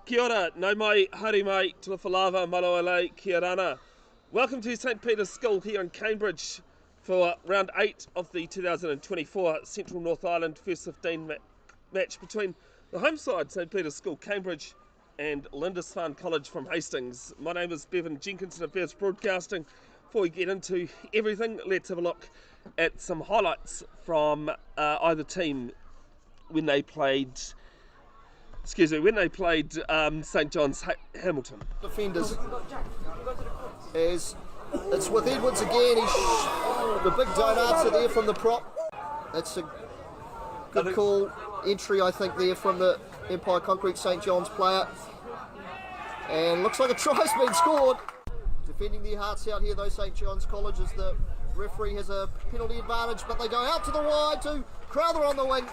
Kia ora, nau mai, haere mai, tuna whalawa, maloalei, kia rana. Welcome to St Peter's School here in Cambirdge for round 8 of the 2024 Central North Island First 15 match between the home side, St Peter's School, Cambridge, and Lindisfarne College from Hastings. My name is Bevan Jenkinson of Bears Broadcasting. Before we get into everything, let's have a look at some highlights from either team when they played St John's Hamilton. Defenders as it's with Edwards again. The big donut there from the prop. That's a good call entry, I think, there from the Empire Concrete St John's player. And looks like a try's been scored. Defending their hearts out here though, St John's College, as the referee has a penalty advantage, but they go out to the wide to Crowther on the wing.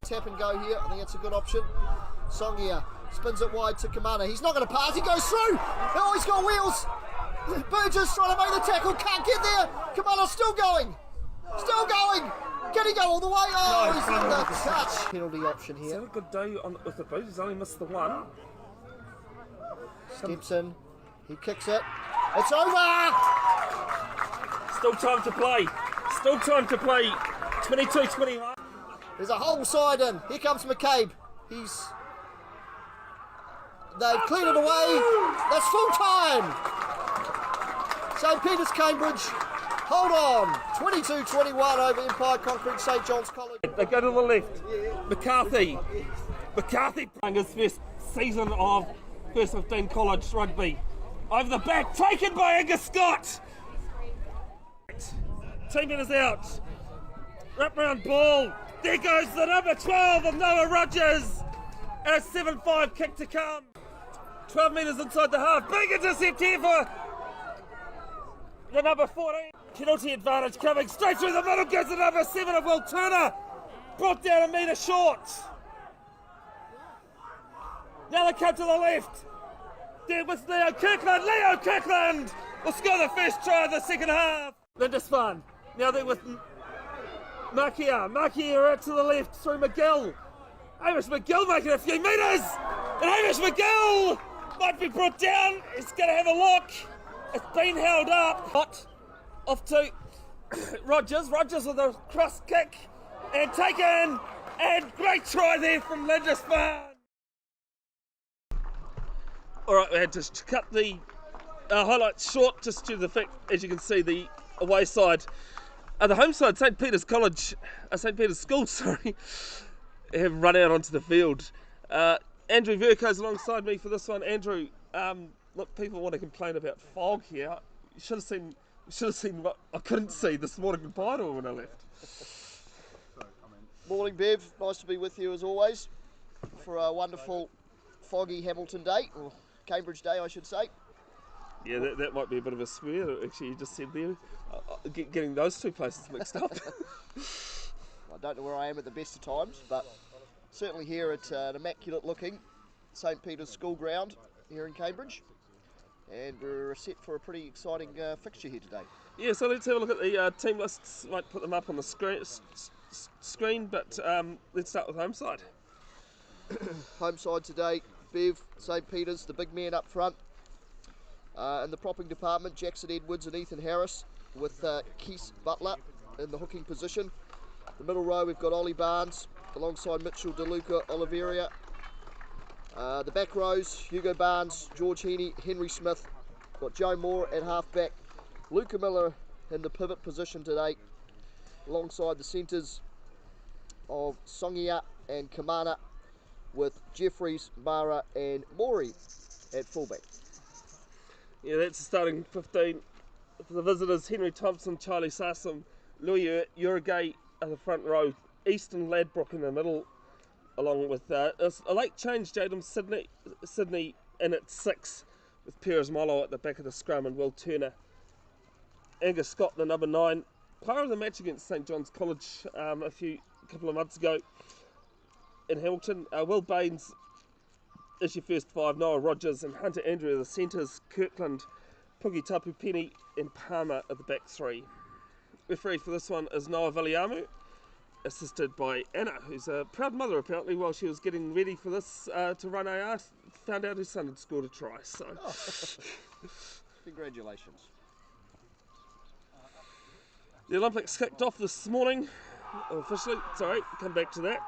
Tap and go here, I think it's a good option. Songia spins it wide to Kamana. He's not going to pass, he goes through. Oh, he's got wheels. Burgess trying to make the tackle, can't get there. Kamana still going. Can he go all the way? Oh, he's in the touch. Penalty option here. He's had a good day with the boot, he's only missed the one. Steps in, he kicks it. It's over! Still time to play. 22-21. There's a whole side in. Here comes McCabe. They've cleared it away. That's full time. St Peter's Cambridge. Hold on. 22-21 over Empire Concrete St John's College. They go to the left. McCarthy playing his first season of First 15 college rugby. Over the back, taken by Angus Scott. 2 minutes out. Wrap round ball. There goes the number 12 of Noah Rogers. And a 7-5 kick to come. 12 metres inside the half. Big intercept here for the number 14. Penalty advantage coming straight through the middle. Goes the number 7 of Will Turner. Brought down a metre short. Now they come to the left. There with Leo Kirkland. Leo Kirkland will score the first try of the second half. Lindisfarne. Now they're with Makia out to the left through McGill. Hamish McGill making a few metres. And Hamish McGill might be brought down. He's going to have a look. It's been held up. Off to Rogers. Rogers with a cross kick. And taken. And great try there from Lindisfarne. Alright, we had to cut the highlights short just due to the fact, as you can see, the away side. The home side, St Peter's School, have run out onto the field. Andrew Vercoe's alongside me for this one. Andrew, look, people want to complain about fog here. You should have seen what I couldn't see this morning in Pairoa when I left. Morning, Bev. Nice to be with you as always for a wonderful foggy Hamilton day, or Cambridge day, I should say. Yeah, that might be a bit of a swear, actually, you just said there. Getting those two places mixed up. I don't know where I am at the best of times, but certainly here at an immaculate looking St Peter's School ground here in Cambridge. And we're set for a pretty exciting fixture here today. Yeah, so let's have a look at the team lists. Might put them up on the screen, but let's start with home side. Home side today, Bev, St Peter's, the big man up front. In the propping department, Jackson Edwards and Ethan Harris, with Keith Butler in the hooking position. The middle row, we've got Ollie Barnes alongside Mitchell DeLuca Oliveira. The back rows, Hugo Barnes, George Heaney, Henry Smith. Got Joe Moore at half-back. Luca Miller in the pivot position today, alongside the centres of Songia and Kamana, with Jeffries, Mara and Maury at fullback. Yeah, that's the starting 15 for the visitors. Henry Thompson, Charlie Sassam, Louis Urigay at the front row, Easton Ladbrook in the middle, along with a late change, Jadam Sydney in at 6, with Perez Molo at the back of the scrum and Will Turner. Angus Scott, the number 9, player of the match against St John's College a couple of months ago in Hamilton. Will Baines is your first 5, Noah Rogers and Hunter Andrew are the centres, Kirkland, Pugi Tapu Penny and Palmer at the back 3. Referee for this one is Noah Viliamu, assisted by Anna, who's a proud mother apparently. While she was getting ready for this to run AR, found out her son had scored a try. So, Congratulations. The Olympics kicked off this morning, officially. Sorry, come back to that.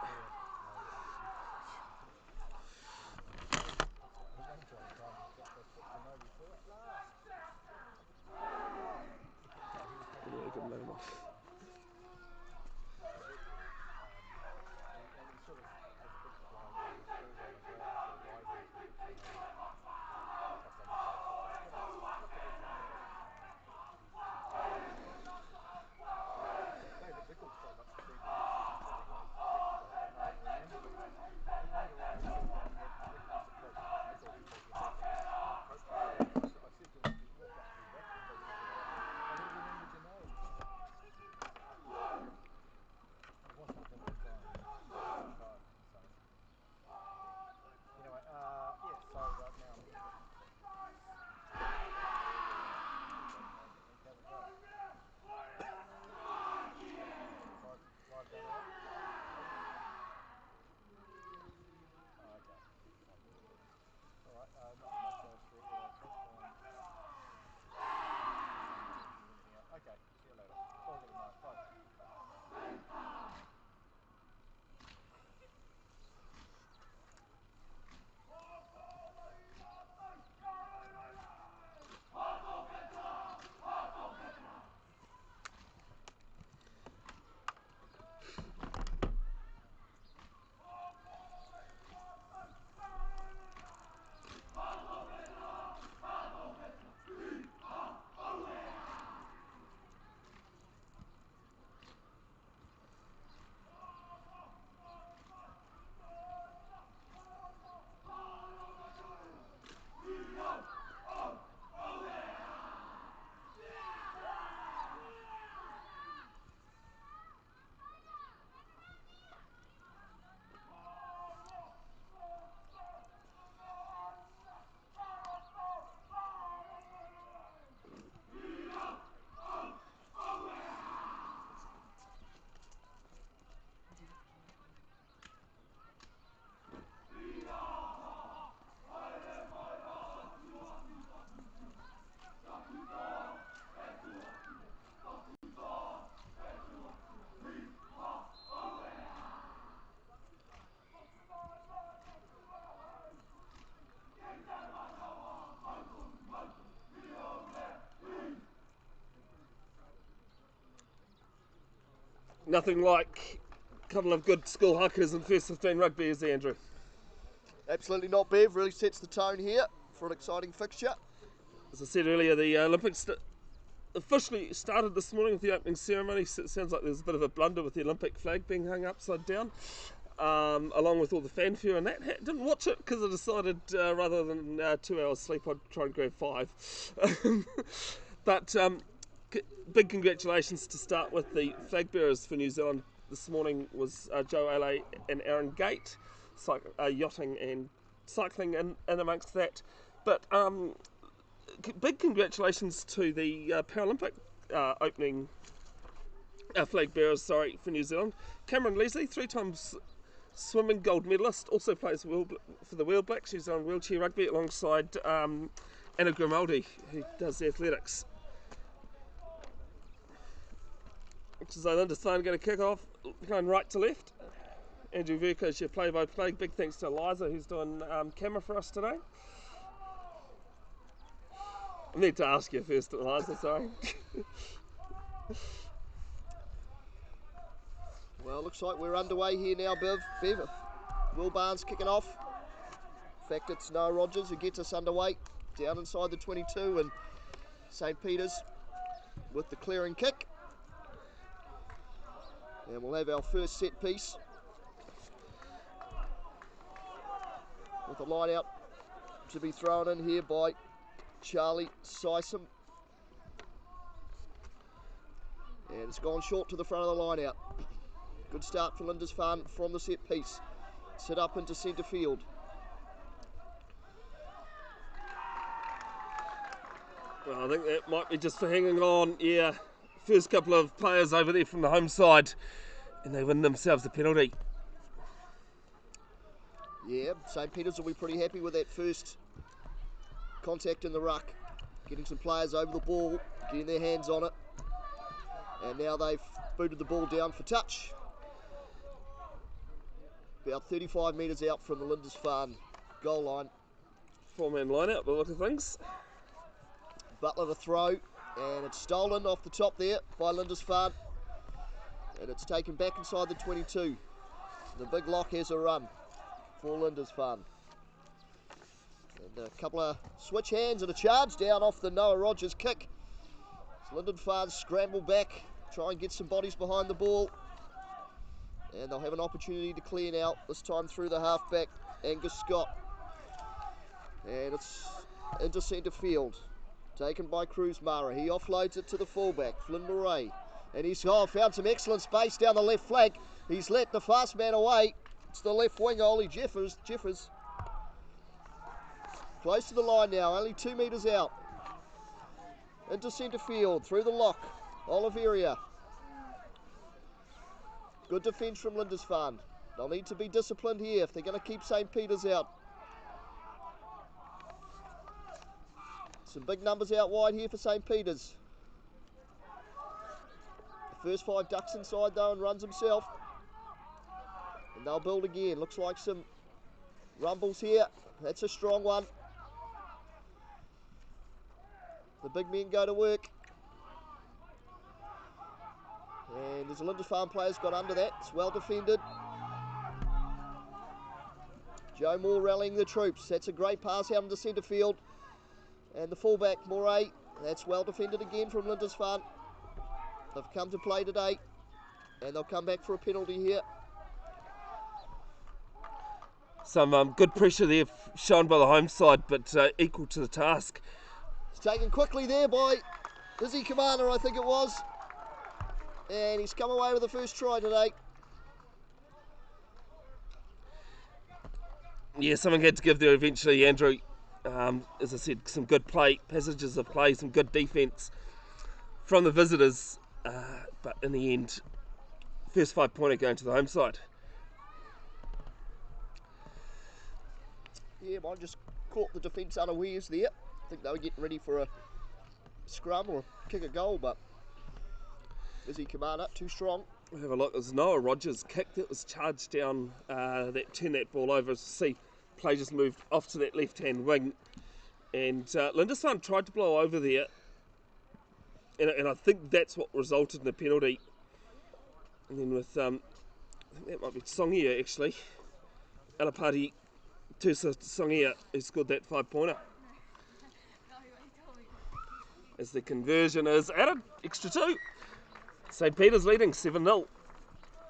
Nothing like a couple of good school huckers in first 15 rugby, is there, Andrew? Absolutely not, Bev. Really sets the tone here for an exciting fixture. As I said earlier, the Olympics officially started this morning with the opening ceremony. So it sounds like there's a bit of a blunder with the Olympic flag being hung upside down, along with all the fanfare and that. Didn't watch it because I decided rather than 2 hours sleep, I'd try and grab 5. But big congratulations to start with. The flag bearers for New Zealand this morning was Joe Ale and Aaron Gate, yachting and cycling in amongst that. But big congratulations to the Paralympic opening flag bearers, for New Zealand. Cameron Leslie, 3 times swimming gold medalist, also plays for the Wheel Blacks, New Zealand wheelchair rugby, alongside Anna Grimaldi, who does the athletics. So Lindisfarne going to kick off, going right to left. Andrew Verco's your play-by-play. Big thanks to Eliza, who's doing camera for us today. I need to ask you first, Eliza, sorry. Well, looks like we're underway here now, Bev. Will Barnes kicking off. In fact, it's Noah Rogers who gets us underway down inside the 22, and St. Peter's with the clearing kick. And we'll have our first set piece with a line out to be thrown in here by Charlie Sysom. And it's gone short to the front of the line out. Good start for Lindisfarne from the set piece. Set up into centre field. Well, I think that might be just for hanging on. Yeah, first couple of players over there from the home side And they win themselves a penalty. Yeah, St. Peter's will be pretty happy with that first contact in the ruck. Getting some players over the ball, getting their hands on it. And now they've booted the ball down for touch. About 35 metres out from the Lindisfarne goal line. 4-man line out, by the look of things. Butler to throw, and it's stolen off the top there by Lindisfarne. And it's taken back inside the 22. The big lock has a run for Lindisfarne. And a couple of switch hands and a charge down off the Noah Rogers kick. So Lindisfarne scramble back, try and get some bodies behind the ball. And they'll have an opportunity to clear now, this time through the halfback, Angus Scott. And it's into centre field, taken by Cruz Mara. He offloads it to the fullback, Flynn Murray. And he's found some excellent space down the left flank. He's let the fast man away. It's the left winger, Ollie Jeffers. Close to the line now, only 2 metres out. Into centre field, through the lock, Oliveria. Good defence from Lindisfarne. They'll need to be disciplined here if they're going to keep St. Peter's out. Some big numbers out wide here for St. Peter's. The first 5 ducks inside though and runs himself. And they'll build again. Looks like some rumbles here. That's a strong one. The big men go to work. And as the Lindisfarne players got under that, it's well defended. Joe Moore rallying the troops. That's a great pass out into centre field. And the fullback, Moray, that's well defended again from Lindisfarne. They've come to play today. And they'll come back for a penalty here. Some good pressure there shown by the home side, but equal to the task. It's taken quickly there by Izzy Commander, I think it was. And he's come away with the first try today. Yeah, something had to give there eventually, Andrew. As I said, some good play, passages of play, some good defence from the visitors. But in the end, first 5-pointer going to the home side. Yeah, mine just caught the defence unawares there. I think they were getting ready for a scrum or kick a goal, but Izzy Commander, too strong. We'll have a look. There's Noah Rogers' kick that was charged down, that turned that ball over. As you see, play just moved off to that left-hand wing. And Lindisfarne tried to blow over there. And I think that's what resulted in the penalty. And then with, I think that might be Songia actually. Alapati Tusa Songia who scored that 5-pointer. As the conversion is added, extra 2. St. Peter's leading 7-0.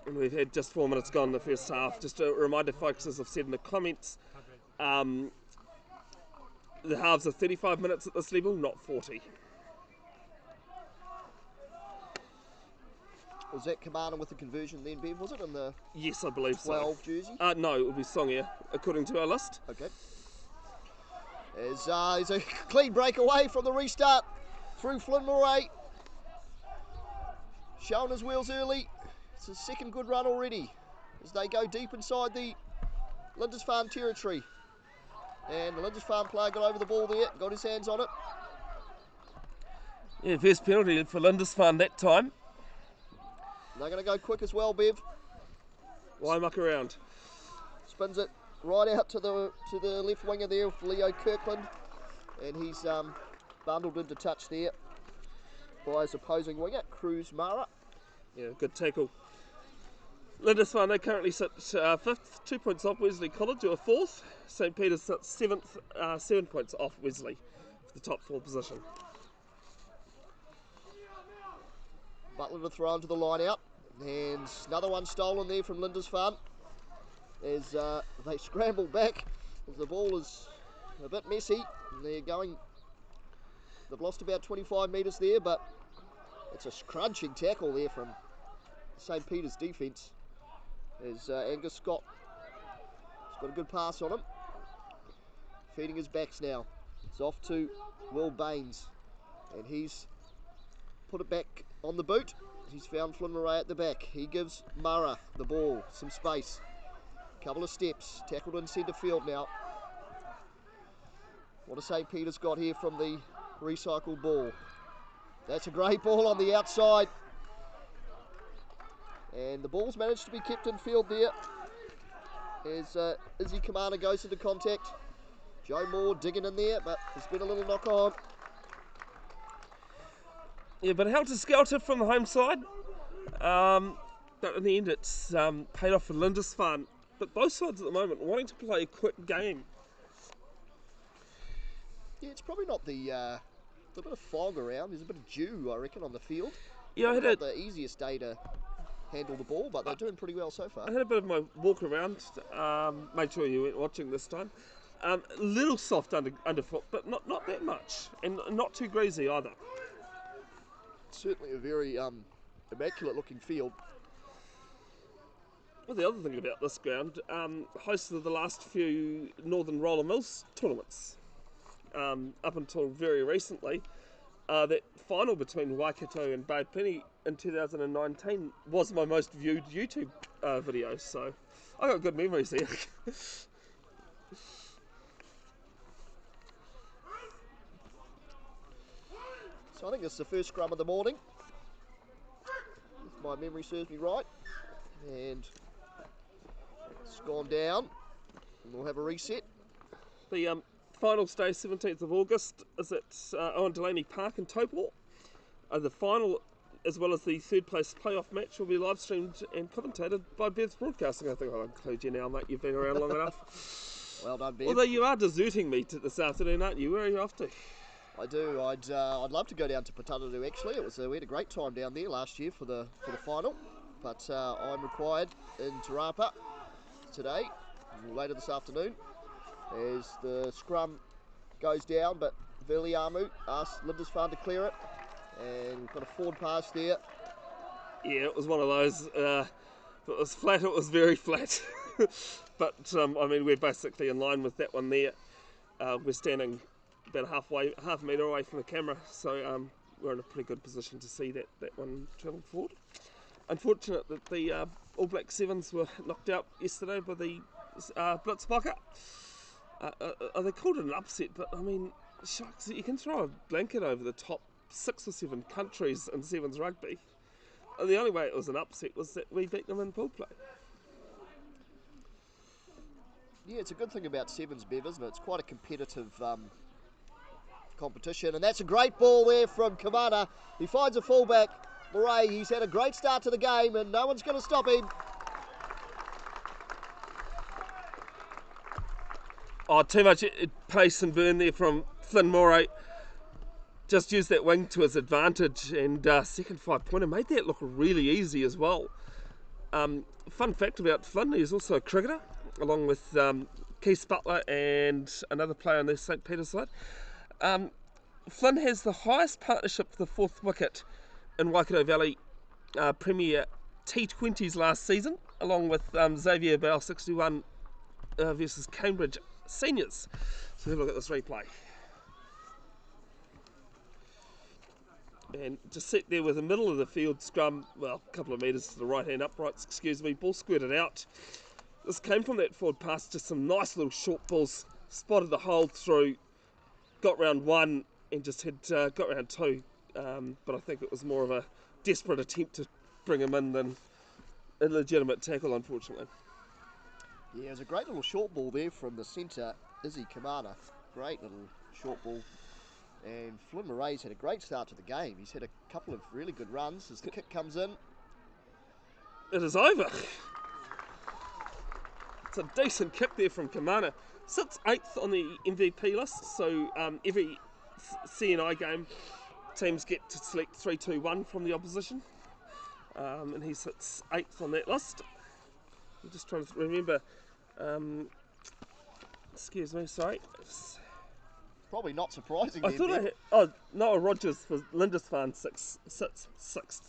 And we've had just 4 minutes gone in the first half. Just a reminder, folks, as I've said in the comments, the halves are 35 minutes at this level, not 40. Was that Commander with the conversion then, Bev, was it, in the Yes, I believe 12 so. jersey? No, it would be Songia, according to our list. Okay. There's a clean break away from the restart through Flynn Murray. Showing his wheels early. It's his second good run already as they go deep inside the Lindisfarne territory. And the Lindisfarne player got over the ball there, got his hands on it. Yeah, first penalty for Lindisfarne that time. They're going to go quick as well, Bev. Why muck around? Spins it right out to the left winger there, Leo Kirkland. And he's bundled into touch there by his opposing winger, Cruz Mara. Yeah, good tackle. Lindisfarne, they currently sit 5th, 2 points off Wesley College, or 4th. St. Peter's sits 7th, 7 points off Wesley for the top 4 position. Butler to throw into the line out. And another one stolen there from Lindisfarne as they scramble back as the ball is a bit messy. And they've lost about 25 metres there, but it's a crunching tackle there from St. Peter's defence as Angus Scott has got a good pass on him. Feeding his backs now. It's off to Will Baines and he's put it back on the boot He's found Flynn Murray at the back. He gives Murrah the ball, some space. Couple of steps, tackled in centre field now. What a St. Peter's got here from the recycled ball. That's a great ball on the outside. And the ball's managed to be kept in field there. As Izzy Commander goes into contact. Joe Moore digging in there, but there's been a little knock on. Yeah, but helter-skelter from the home side. But in the end, it's paid off for Lindisfarne. But both sides at the moment wanting to play a quick game. Yeah, it's probably not the bit of fog around. There's a bit of dew, I reckon, on the field. Yeah, I had not the easiest day to handle the ball, but they're doing pretty well so far. I had a bit of my walk around. Made sure you weren't watching this time. A little soft underfoot, but not that much, and not too greasy either. Certainly a very immaculate-looking field. Well, the other thing about this ground, hosted the last few Northern Roller Mills tournaments. Up until very recently, that final between Waikato and Bay Plenty in 2019 was my most viewed YouTube video, so I got good memories there. So I think this is the first scrum of the morning, if my memory serves me right, and it's gone down, and we'll have a reset. The finals day, 17th of August, is at Owen Delaney Park in Taupo. The final, as well as the third place playoff match, will be live streamed and commentated by Bev's Broadcasting. I think I'll include you now, mate. You've been around long enough. Well done, Bev. Although you are deserting me this afternoon, aren't you? Where are you off to? I do. I'd love to go down to Patanadu. Actually, we had a great time down there last year for the final, but I'm required in Te Rapa today, later this afternoon, as the scrum goes down. But Viliamu asked Lindisfarne to clear it, and we've got a forward pass there. Yeah, it was one of those. If it was flat, it was very flat. But I mean, we're basically in line with that one there. We're standing about half a metre away from the camera, so we're in a pretty good position to see that one travel forward. Unfortunate that the All Black Sevens were knocked out yesterday by the Blitzbokker. They called it an upset, but I mean, shucks, you can throw a blanket over the top 6 or 7 countries in Sevens rugby. And the only way it was an upset was that we beat them in pool play. Yeah, it's a good thing about Sevens, Bev, isn't it? It's quite a competitive competition, and that's a great ball there from Kamana. He finds a fullback, Murray. He's had a great start to the game, and no one's going to stop him. Oh, too much pace and burn there from Flynn Murray. Just used that wing to his advantage, and second 5-pointer made that look really easy as well. Fun fact about Flynn, he's also a cricketer, along with Keith Butler and another player on the St. Peter's side. Flynn has the highest partnership for the 4th wicket in Waikato Valley Premier T20s last season, along with Xavier Bell 61 versus Cambirdge Seniors. So have a look at this replay. And just sit there with the middle of the field scrum, well, a couple of metres to the right-hand uprights, excuse me, ball squirted out. This came from that forward pass, just some nice little short balls, spotted the hole through, got round 1 and just had got round 2. But I think it was more of a desperate attempt to bring him in than a legitimate tackle, unfortunately. Yeah, it was a great little short ball there from the centre, Izzy Kamana. Great little short ball. And Flynn Murray's had a great start to the game. He's had a couple of really good runs as the kick comes in. It is over. It's a decent kick there from Kamana. Sits 8th on the MVP list, so every CNI game, teams get to select 3-2-1 from the opposition. And he sits 8th on that list. I'm just trying to remember. Excuse me, sorry. Probably not surprising. I thought Noah Rogers for Lindisfarne sits 6th.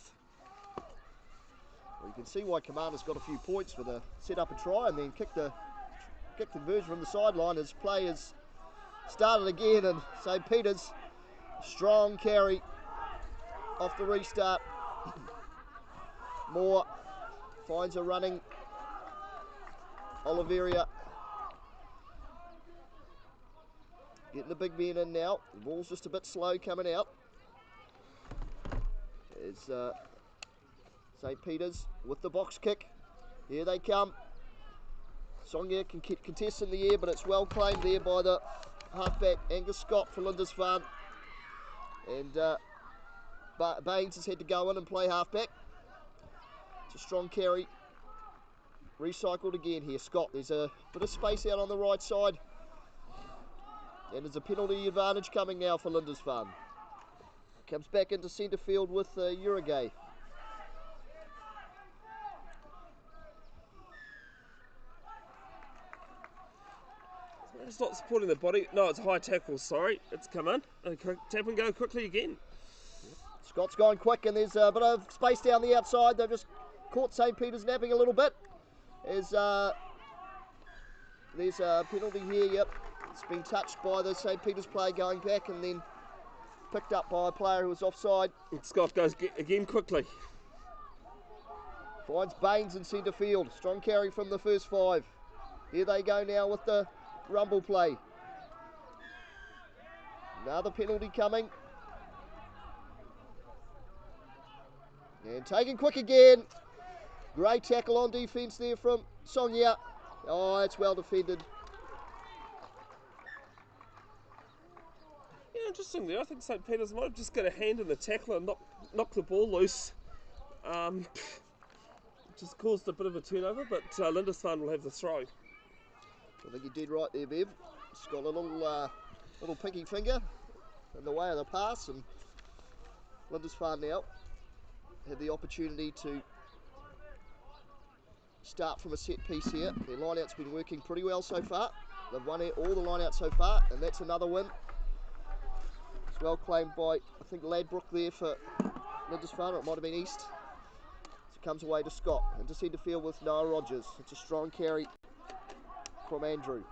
Well, you can see why Commander's got a few points with a set up a try and then kick the conversion from the sideline as play has started again, and St. Peter's strong carry off the restart. Moore finds a running Oliveria. Getting the big men in now. The ball's just a bit slow coming out. It's St. Peter's with the box kick. Here they come. Sonia can contest in the air, but it's well claimed there by the halfback Angus Scott for Lindisfarne. And Baines has had to go in and play halfback. It's a strong carry. Recycled again here. Scott, there's a bit of space out on the right side. And there's a penalty advantage coming now for Lindisfarne. Comes back into centre field with Uragay. It's not supporting the body. No, it's high tackle, sorry. It's come in. Tap and go quickly again. Scott's going quick, and there's a bit of space down the outside. They've just caught St. Peter's napping a little bit. There's a penalty here, yep. It's been touched by the St. Peter's player going back and then picked up by a player who was offside. And Scott goes again quickly. Finds Baines in centre field. Strong carry from the first 5. Here they go now with the rumble play. Another penalty coming. And taken quick again. Great tackle on defence there from Sonia. Oh, it's well defended. Yeah, interestingly, I think St. Peter's might have just got a hand in the tackle and knocked the ball loose. Just caused a bit of a turnover, but Lindisfarne will have the throw. I think you did right there, Bev. It's got a little pinky finger in the way of the pass, and Lindisfarne now have the opportunity to start from a set piece here. Their line-out's been working pretty well so far. They've won all the line-out so far, and that's another win. It's well claimed by, I think, Ladbrook there for Lindisfarne, or it might have been East. So it comes away to Scott, and to centre field with Noah Rogers. It's a strong carry from Andrew.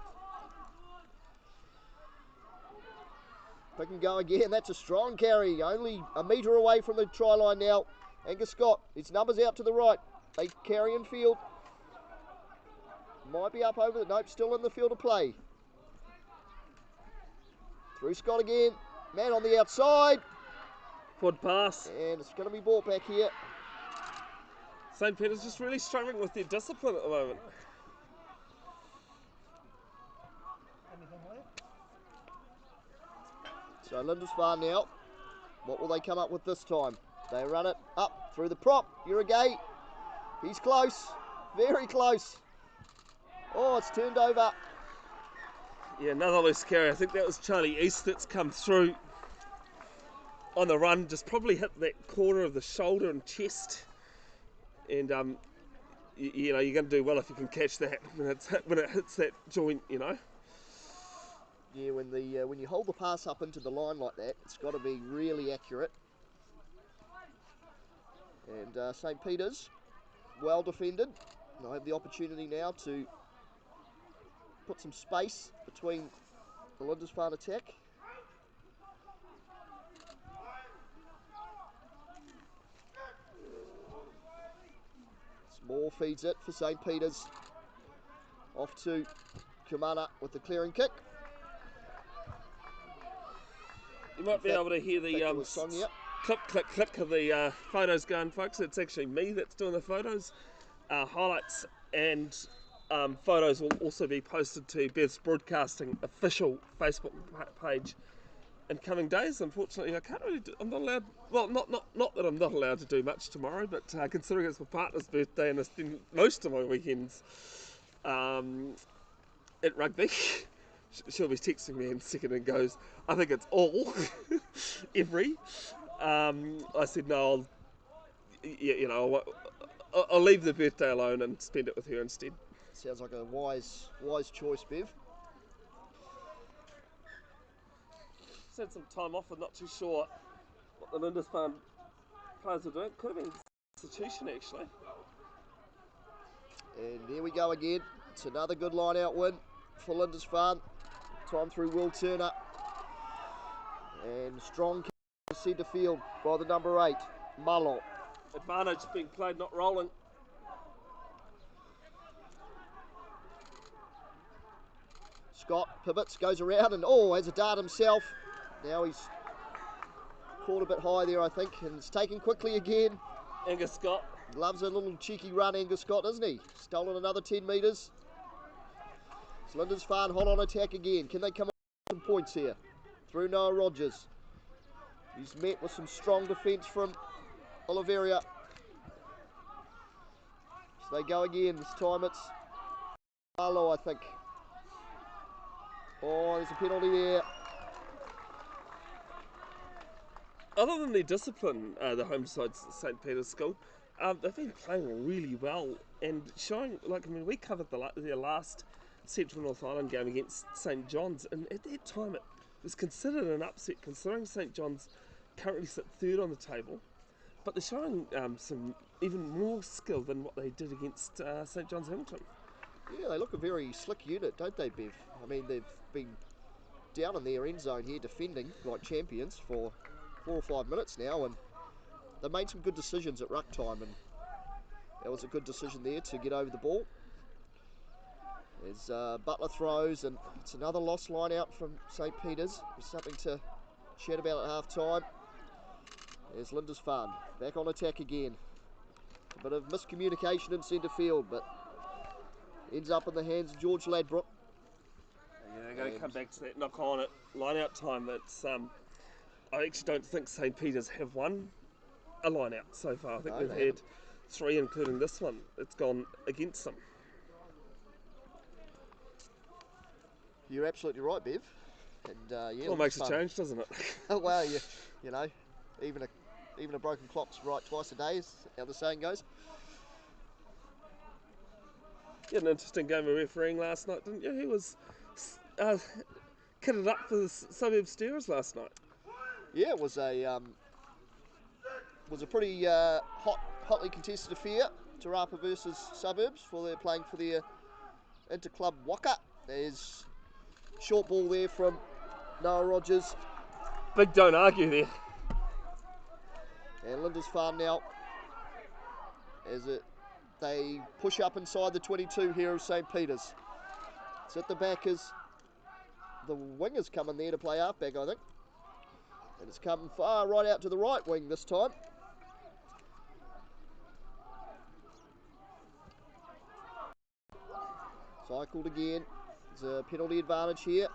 Pick and go again. That's a strong carry. Only a metre away from the try line now. Angus Scott. His numbers out to the right. They carry in field. Might be up over the... Nope, still in the field of play. Through Scott again. Man on the outside. Good pass. And it's going to be brought back here. St. Peter's just really struggling with their discipline at the moment. So Lindisfarne now, what will they come up with this time? They run it up through the prop. Uragay, he's close, very close. Oh, it's turned over. Yeah, another loose carry. I think that was Charlie East that's come through on the run. Just probably hit that corner of the shoulder and chest. And, you know, you're going to do well if you can catch that when it hits that joint, you know. Yeah, when you hold the pass up into the line like that, it's got to be really accurate. And St. Peter's, well defended. They'll have the opportunity now to put some space between the Lindisfarne attack. Small feeds it for St. Peter's. Off to Kumana with the clearing kick. You might be able to hear the click of the photos going, folks. It's actually me that's doing the photos. Highlights and photos will also be posted to Bev's Broadcasting official Facebook page in coming days. Unfortunately, I can't really I'm not allowed, well, not that I'm not allowed to do much tomorrow, but considering it's my partner's birthday and I spend most of my weekends at rugby, she'll be texting me in a second and goes, I think it's all every. I said no, I'll leave the birthday alone and spend it with her instead. Sounds like a wise choice, Bev. Just had some time off. I'm not too sure what the Lindisfarne players are doing. Could have been substitution actually. And there we go again. It's another good line-out win for Lindisfarne. Time through Will Turner. And strong centre field by the number 8, Malo. Advantage being played, not rolling. Scott pivots, goes around and has a dart himself. Now he's caught a bit high there, I think, and it's taken quickly again. Angus Scott. Loves a little cheeky run, Angus Scott, doesn't he? Stolen another 10 metres. It's Lindisfarne hot on attack again. Can they come up with some points here? Through Noah Rogers. He's met with some strong defence from Oliveria. So they go again. This time it's Arlo, I think. Oh, there's a penalty there. Other than their discipline, the home side St Peter's School, they've been playing really well and showing, we covered their last Central North Island game against St John's, and at that time it was considered an upset considering St John's currently sit third on the table, but they're showing some even more skill than what they did against St John's Hamilton. Yeah, they look a very slick unit, don't they, Bev? I mean, they've been down in their end zone here defending like champions for 4 or 5 minutes now, and they made some good decisions at ruck time, and that was a good decision there to get over the ball. As Butler throws, and it's another lost line out from St Peter's. There's something to chat about at half time. There's Lindisfarne back on attack again. A bit of miscommunication in centre field, but ends up in the hands of George Ladbroke. Yeah, they're going to come back to that knock on at line out time. That's I actually don't think St Peter's have won a line out so far. I think they've had 3, including this one. It's gone against them. You're absolutely right, Bev. And yeah, Well, it makes a change, doesn't it? Well, you know, even a broken clock's right twice a day, is how the saying goes. You had an interesting game of refereeing last night, didn't you? He was kitted up for the Suburb Steerers last night. Yeah, it was a pretty hotly contested affair. Te Rapa versus Suburbs they're playing for their inter-club waka. There's short ball there from Noah Rogers. Big don't argue there. And Lindisfarne now, they push up inside the 22 here of St Peter's. It's at the back as the wingers come in there to play halfback, I think. And it's come far right out to the right wing this time. Cycled again. There's a penalty advantage here.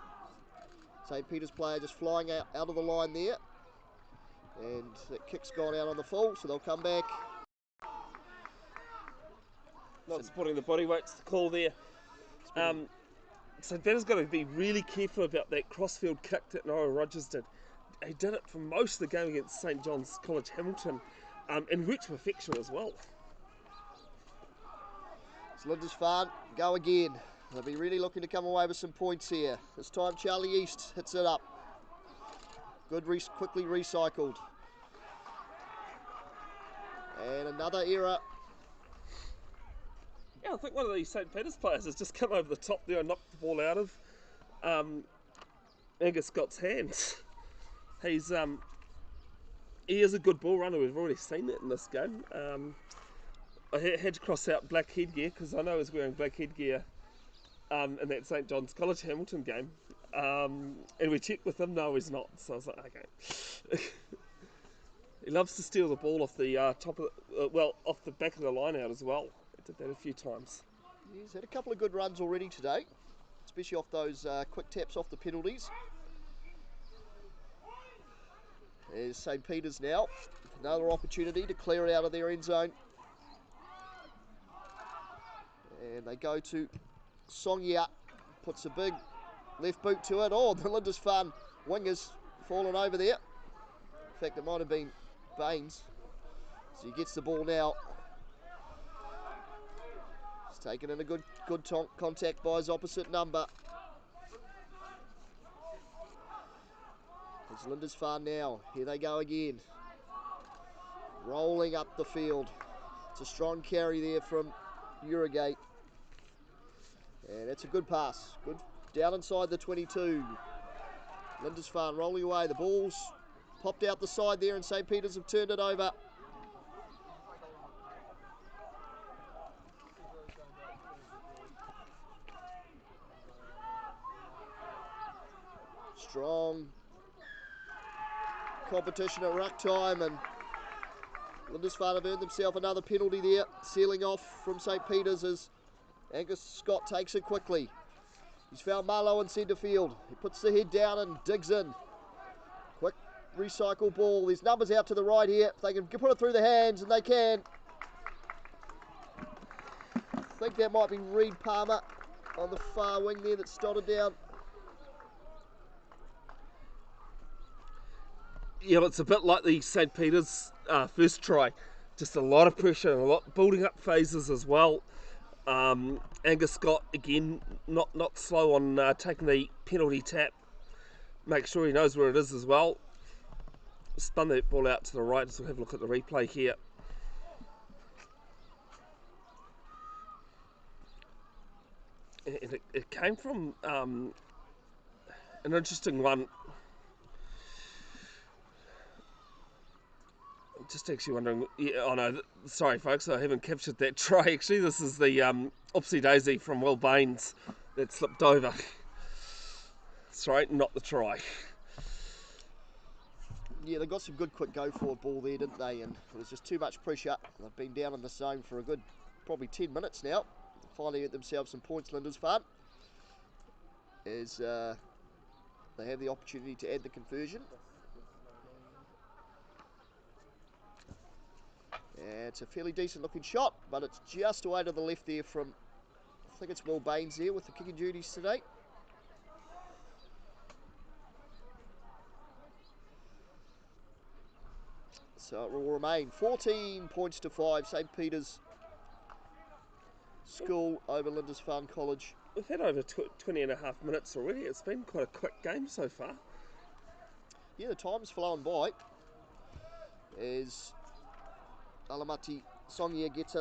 St Peter's player just flying out of the line there. And that kick's gone out on the full, so they'll come back. Not supporting the body weight's the call there. St Peter's got to be really careful about that crossfield kick that Noah Rogers did. He did it for most of the game against St John's College Hamilton, and worked perfection as well. It's Lindisfarne, go again. They'll be really looking to come away with some points here. This time Charlie East hits it up. Good, quickly recycled. And another error. Yeah, I think one of these St Peter's players has just come over the top there and knocked the ball out of Angus Scott's hands. He is a good ball runner. We've already seen that in this game. I had to cross out black headgear because I know he's wearing black headgear in that St John's College Hamilton game. And we checked with him, no he's not. So I was like, okay. He loves to steal the ball off the off the back of the line out as well. He did that a few times. He's had a couple of good runs already today, especially off those quick taps off the penalties. There's St Peter's now. Another opportunity to clear it out of their end zone. And they go to Songia. Puts a big left boot to it. Oh, the Lindisfarne wingers fallen over there. In fact, it might have been Baines. So he gets the ball now. He's taken in a good contact by his opposite number. It's Lindisfarne now. Here they go again. Rolling up the field. It's a strong carry there from Urigate. And it's a good pass. Good down inside the 22. Lindisfarne rolling away. The ball's popped out the side there, and St Peter's have turned it over. Strong competition at ruck time, and Lindisfarne have earned themselves another penalty there, sealing off from St. Peter's as Angus Scott takes it quickly. He's found Marlowe in centre field. He puts the head down and digs in. Quick recycle ball. There's numbers out to the right here. If they can put it through the hands, and they can. I think that might be Reed Palmer on the far wing there that's dotted down. Yeah, it's a bit like the St. Peter's first try. Just a lot of pressure and a lot building up phases as well. Angus Scott, again, not slow on taking the penalty tap. Make sure he knows where it is as well. Spun that ball out to the right, so we'll have a look at the replay here. And it came from an interesting one. I'm just actually wondering, sorry folks, I haven't captured that try. Actually, this is the Oopsie Daisy from Will Baines that slipped over. Sorry, not the try. Yeah, they got some good quick go forward ball there, didn't they? And it was just too much pressure. They've been down in the zone for a good, probably 10 minutes now. They finally get themselves some points, Lindisfarne, as they have the opportunity to add the conversion. Yeah, it's a fairly decent looking shot, but it's just away to the left there from, I think it's Will Baines there with the kicking duties today. So it will remain 14 points to 5, St. Peter's School over Lindisfarne College. We've had over 20 and a half minutes already. It's been quite a quick game so far. Yeah, the time's flown by as Alapati Songia gets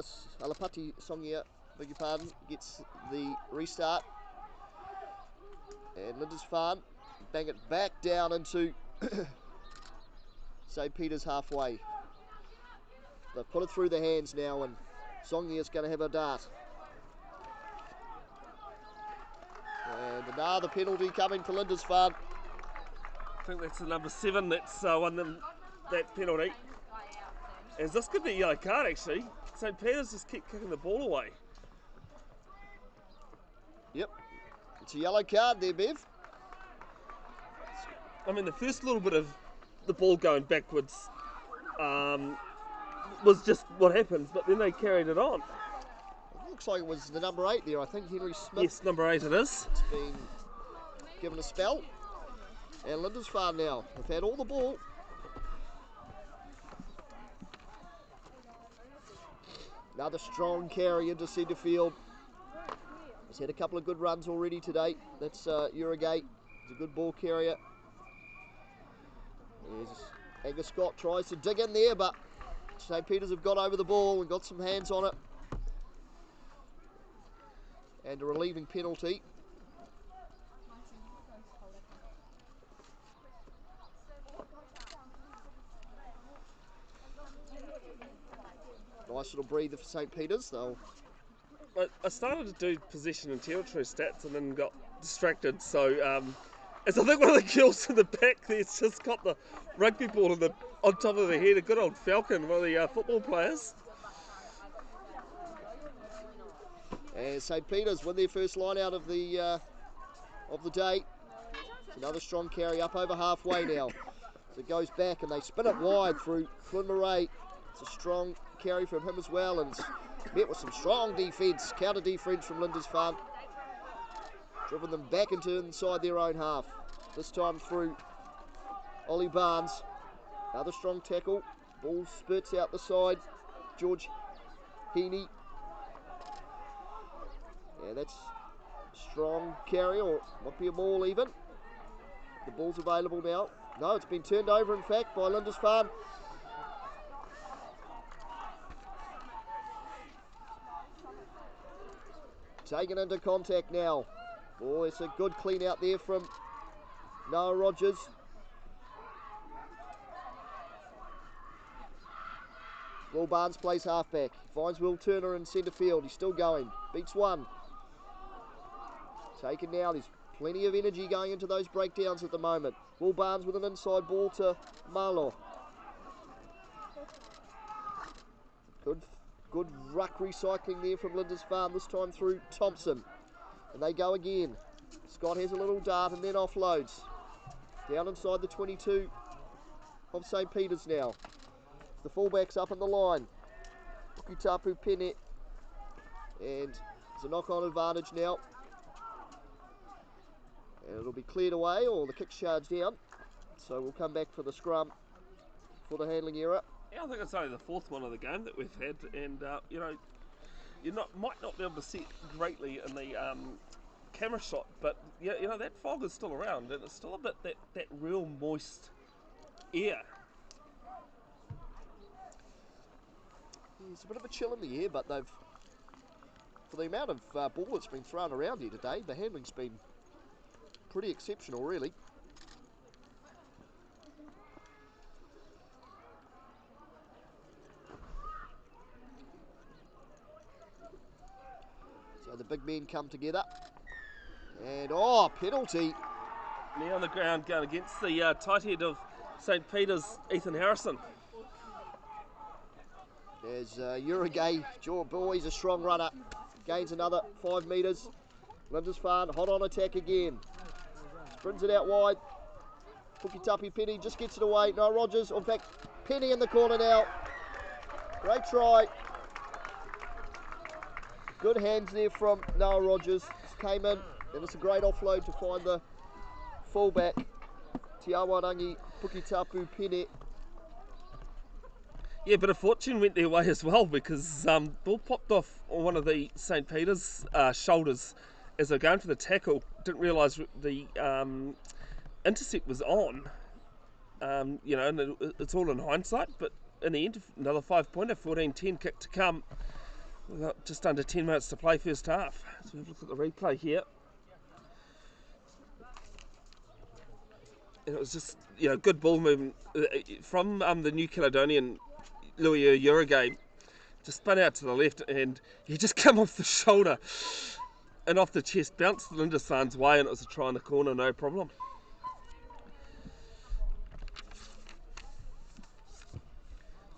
the restart, and Lindisfarne bang it back down into St. Peter's halfway. They've put it through the hands now, and Songia's going to have a dart. And another penalty coming for Lindisfarne. I think that's the number 7 that's won them that penalty. As this could be a yellow card actually. St. Peter's just keep kicking the ball away. Yep, it's a yellow card there, Bev. I mean, the first little bit of the ball going backwards was just what happens, but then they carried it on. It looks like it was the number 8 there, I think, Henry Smith. Yes, number 8 it is. It's been given a spell. And Lindisfarne now, they've had all the ball. Another strong carry into centre field. He's had a couple of good runs already today. That's Urigate. He's a good ball carrier. Angus Scott tries to dig in there, but St. Peter's have got over the ball and got some hands on it. And a relieving penalty. Nice little breather for St. Peter's, though. I started to do possession and territory stats and then got distracted, so as I think one of the girls in the back there's just got the rugby ball on top of their head, a good old Falcon, one of the football players. And St. Peter's win their first line out of the day. It's another strong carry up over halfway now. So it goes back and they spin it wide through Flynn Murray. It's a strong carry from him as well, and met with some strong defence, counter defence from Lindisfarne. Driven them back into inside their own half. This time through Ollie Barnes. Another strong tackle. Ball spurts out the side. George Heaney. Yeah, that's a strong carry, or might be a maul even. The ball's available now. No, it's been turned over in fact by Lindisfarne. Taken into contact now. Oh, it's a good clean out there from Noah Rogers. Will Barnes plays halfback. Finds Will Turner in centre field. He's still going. Beats one. Taken now. He's Plenty of energy going into those breakdowns at the moment. Will Barnes with an inside ball to Marlow. Good ruck recycling there from Lindisfarne, this time through Thompson. And they go again. Scott has a little dart and then offloads. Down inside the 22 of St. Peter's now. The fullback's up on the line. Pukitapu Pene. And it's a knock-on advantage now. And it'll be cleared away, or the kick's charged down. So we'll come back for the scrum for the handling error. Yeah, I think it's only the fourth one of the game that we've had, and you know, might not be able to see it greatly in the camera shot, but yeah, you know, that fog is still around, and it's still a bit that real moist air. There's a bit of a chill in the air, but they've, for the amount of ball that's been thrown around here today, the handling's been pretty exceptional, really. So the big men come together. And, penalty. Knee on the ground going against the tight head of St. Peter's, Ethan Harrison. There's Urugay, Joe Boy's a strong runner. Gains another 5 metres. Lindisfarne hot on attack again. Sprints it out wide. Pukitapu Penny just gets it away. No, Rogers. In fact, Penny in the corner now. Great try. Good hands there from Noah Rogers. Just came in, and it's a great offload to find the fullback, Te Awarangi Pukitapu Pene. Yeah, but a fortune went their way as well, because ball popped off on one of the St. Peter's shoulders as they're going for the tackle. Didn't realise the intercept was on. You know, and it's all in hindsight, but in the end, another 5-pointer, 14-10 kick to come. We've got just under 10 minutes to play first half. So we've looked at the replay here. And it was just, you know, good ball movement from the New Caledonian, Louis Urugay. Just spun out to the left, and he just come off the shoulder and off the chest, bounced Lindisfarne's way, and it was a try in the corner, no problem.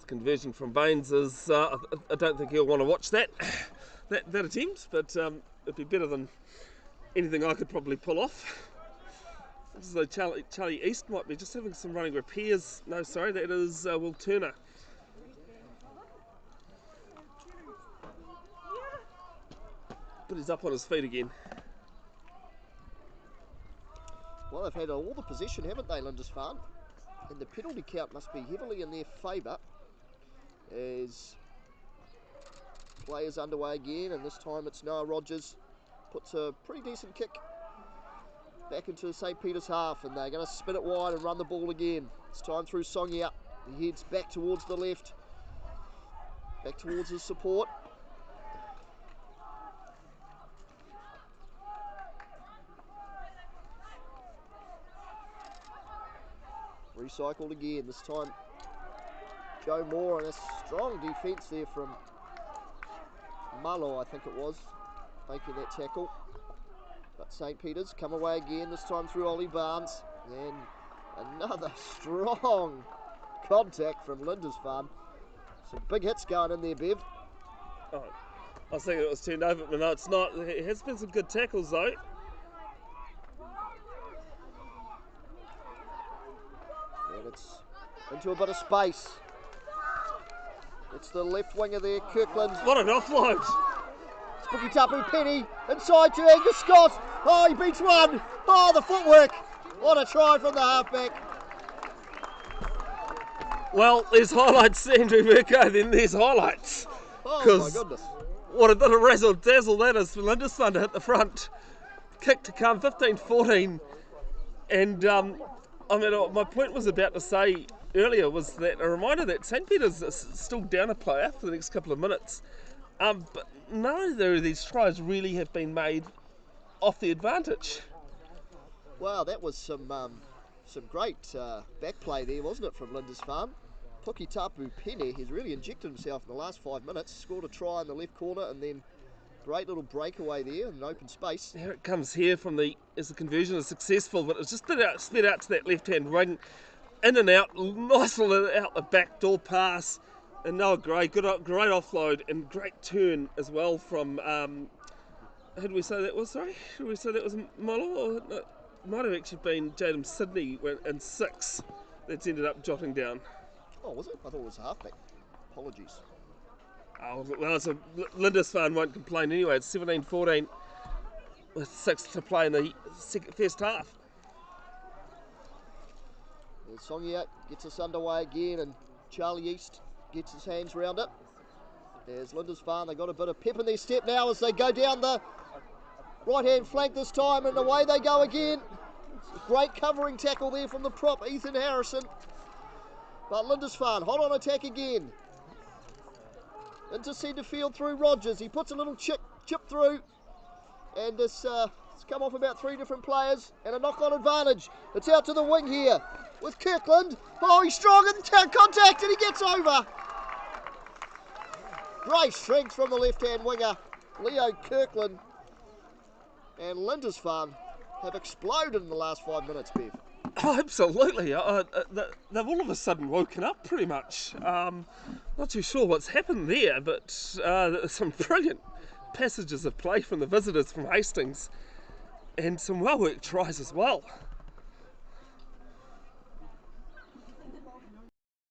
Conversion from Baines is, I don't think he'll want to watch that attempt, but it'd be better than anything I could probably pull off. So Charlie East might be just having some running repairs. No, sorry, that is Will Turner. But he's up on his feet again. Well, they've had all the possession, haven't they, Lindisfarne? And the penalty count must be heavily in their favour. As play is underway again, and this time it's Noah Rogers puts a pretty decent kick back into St. Peter's half, and they're going to spin it wide and run the ball again. It's time through Songia. He heads back towards the left, back towards his support. Recycled again, this time Joe Moore, and a strong defence there from Malo, I think it was, making that tackle. But St. Peter's come away again, this time through Ollie Barnes, and another strong contact from Lindisfarne. Some big hits going in there, Bev. Oh, I was thinking it was turned over, but no, it's not. There has been some good tackles though. And it's into a bit of space. It's the left winger there, Kirkland. What an offload! Pukitapu Penny inside to Angus Scott. Oh, he beats one. Oh, the footwork. What a try from the halfback. Well, there's highlights, Andrew Mirko, then there's highlights. Oh my goodness. What a bit of razzle dazzle that is for Lindisfarne to hit the front. Kick to come, 15-14. And I mean, my point was about to say earlier was that a reminder that St. Peter's is still down a player for the next couple of minutes. But neither of these tries really have been made off the advantage. Wow, that was some great back play there, wasn't it, from Lindisfarne? Pukitapu Pene has really injected himself in the last 5 minutes, scored a try in the left corner and then Great little breakaway there in an open space. Here it comes here as the conversion is successful, but it's just split out to that left-hand wing, in and out, nice little out the back door pass, and Noah Gray, great offload and great turn as well from, who did we say that was, sorry? Did we say that was Molo? Or no, it might have actually been Jadam Sydney in 6 that's ended up jotting down. Oh, was it? I thought it was a halfback. Apologies. Oh, well, so Lindisfarne won't complain anyway. It's 17-14 with 6 to play in the first half. And Songia gets us underway again, and Charlie East gets his hands round it. There's Lindisfarne. They got a bit of pep in their step now as they go down the right-hand flank this time, and away they go again. Great covering tackle there from the prop, Ethan Harrison. But Lindisfarne, hot on attack again. Into centre field through Rogers. He puts a little chip through, and it's come off about 3 different players, and a knock-on advantage. It's out to the wing here with Kirkland. Oh, he's strong in contact, and he gets over. Great strength from the left-hand winger, Leo Kirkland. And Lindisfarne have exploded in the last 5 minutes, Bev. Oh, absolutely. They've all of a sudden woken up pretty much. Not too sure what's happened there, but some brilliant passages of play from the visitors from Hastings and some well-worked tries as well.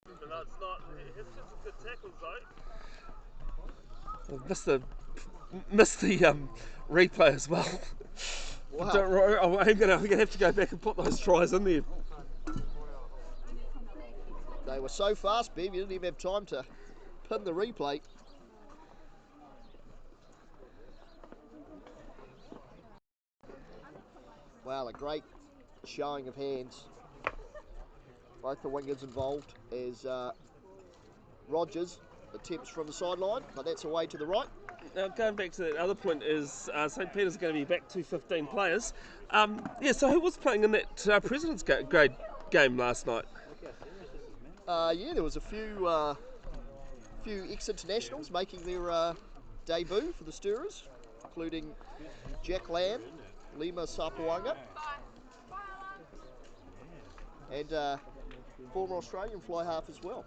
No, it's not. It's just a good tackle, though. Missed the replay as well. Wow. Don't worry, I'm gonna have to go back and put those tries in there. They were so fast, Bev, you didn't even have time to pin the replay. Wow, a great showing of hands. Both the wingers involved as Rogers attempts from the sideline, but that's away to the right. Now, going back to that other point is St. Peter's going to be back to 15 players. So who was playing in that President's Grade game last night? There was a few ex-internationals making their debut for the Stirrers, including Jack Lamb, Lima Sapuanga, and former Australian fly half as well.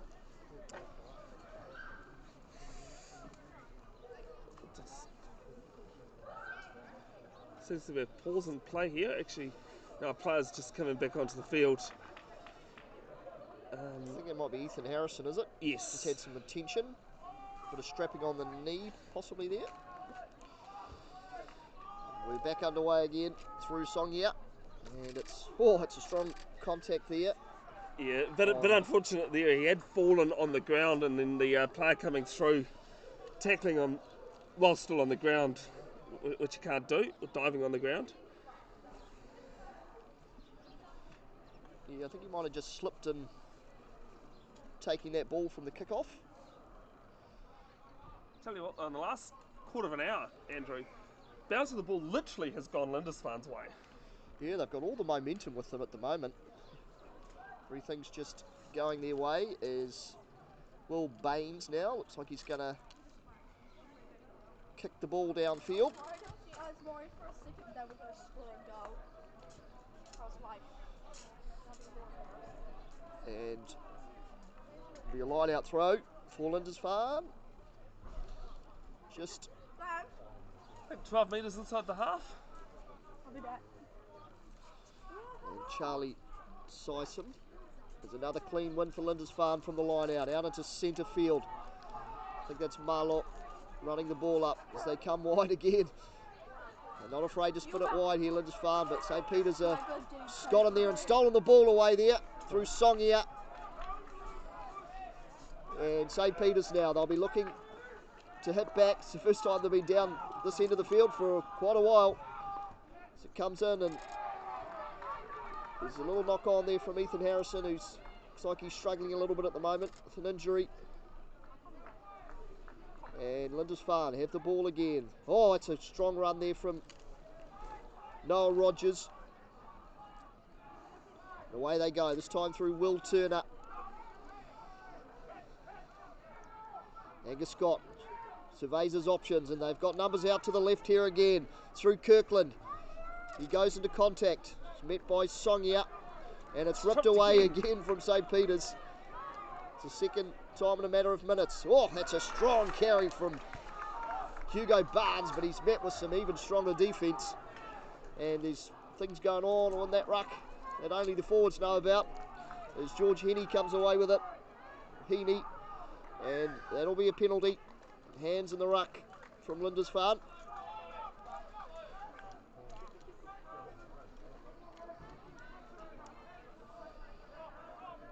Seems to be a pause in play here. Actually, now players just coming back onto the field. I think it might be Ethan Harrison, is it? Yes. He's had some attention. Bit of strapping on the knee, possibly there. We're back underway again through Songia. And it's a strong contact there. Yeah, but unfortunate there. He had fallen on the ground, and then the player coming through, tackling him while still on the ground, which you can't do, or diving on the ground. Yeah, I think he might have just slipped in taking that ball from the kickoff. Tell you what, in the last quarter of an hour, Andrew, bounce of the ball literally has gone Lindisfarne's way. Yeah, they've got all the momentum with them at the moment. Everything's just going their way. Is Will Baines now. Looks like he's going to kick the ball downfield. I was worried for a second that we're going to score a goal. I was like, And be a line out throw for Lindisfarne. Just I think 12 metres inside the half. I'll be back. and Charlie Syson. There's another clean win for Lindisfarne from the line out into centre field. I think that's Marlock running the ball up as they come wide again. They're not afraid to spin it wide here, Lindisfarne, but St. Peter's got in there and stolen the ball away there through Songia. And St. Peter's now, they'll be looking to hit back. It's the first time they've been down this end of the field for quite a while. As it comes in, and there's a little knock on there from Ethan Harrison, who looks like he's struggling a little bit at the moment with an injury. And Lindisfarne have the ball again. Oh, it's a strong run there from Noah Rogers. And away they go, this time through Will Turner. Angus Scott Surveys his options, and they've got numbers out to the left here again. Through Kirkland. He goes into contact. He's met by Songia, and it's ripped away again from St. Peter's. It's the second time in a matter of minutes. Oh, that's a strong carry from Hugo Barnes, but he's met with some even stronger defence. And there's things going on that ruck that only the forwards know about. As George Heaney comes away with it. Heaney, and that'll be a penalty. Hands in the ruck from Lindisfarne.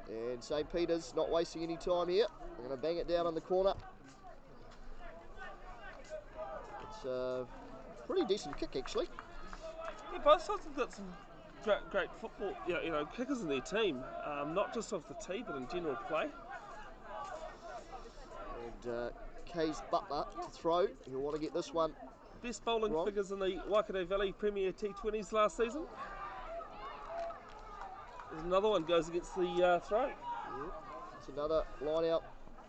And St. Peter's not wasting any time here. They're going to bang it down in the corner. It's a pretty decent kick, actually. Yeah, both sides have got some great football, kickers in their team, not just off the tee, but in general play. And Kays Butler to throw. He'll want to get this one. Best bowling wrong. figures in the Waikato Valley Premier T20s last season. There's another one goes against the throw. Yeah. It's another line-out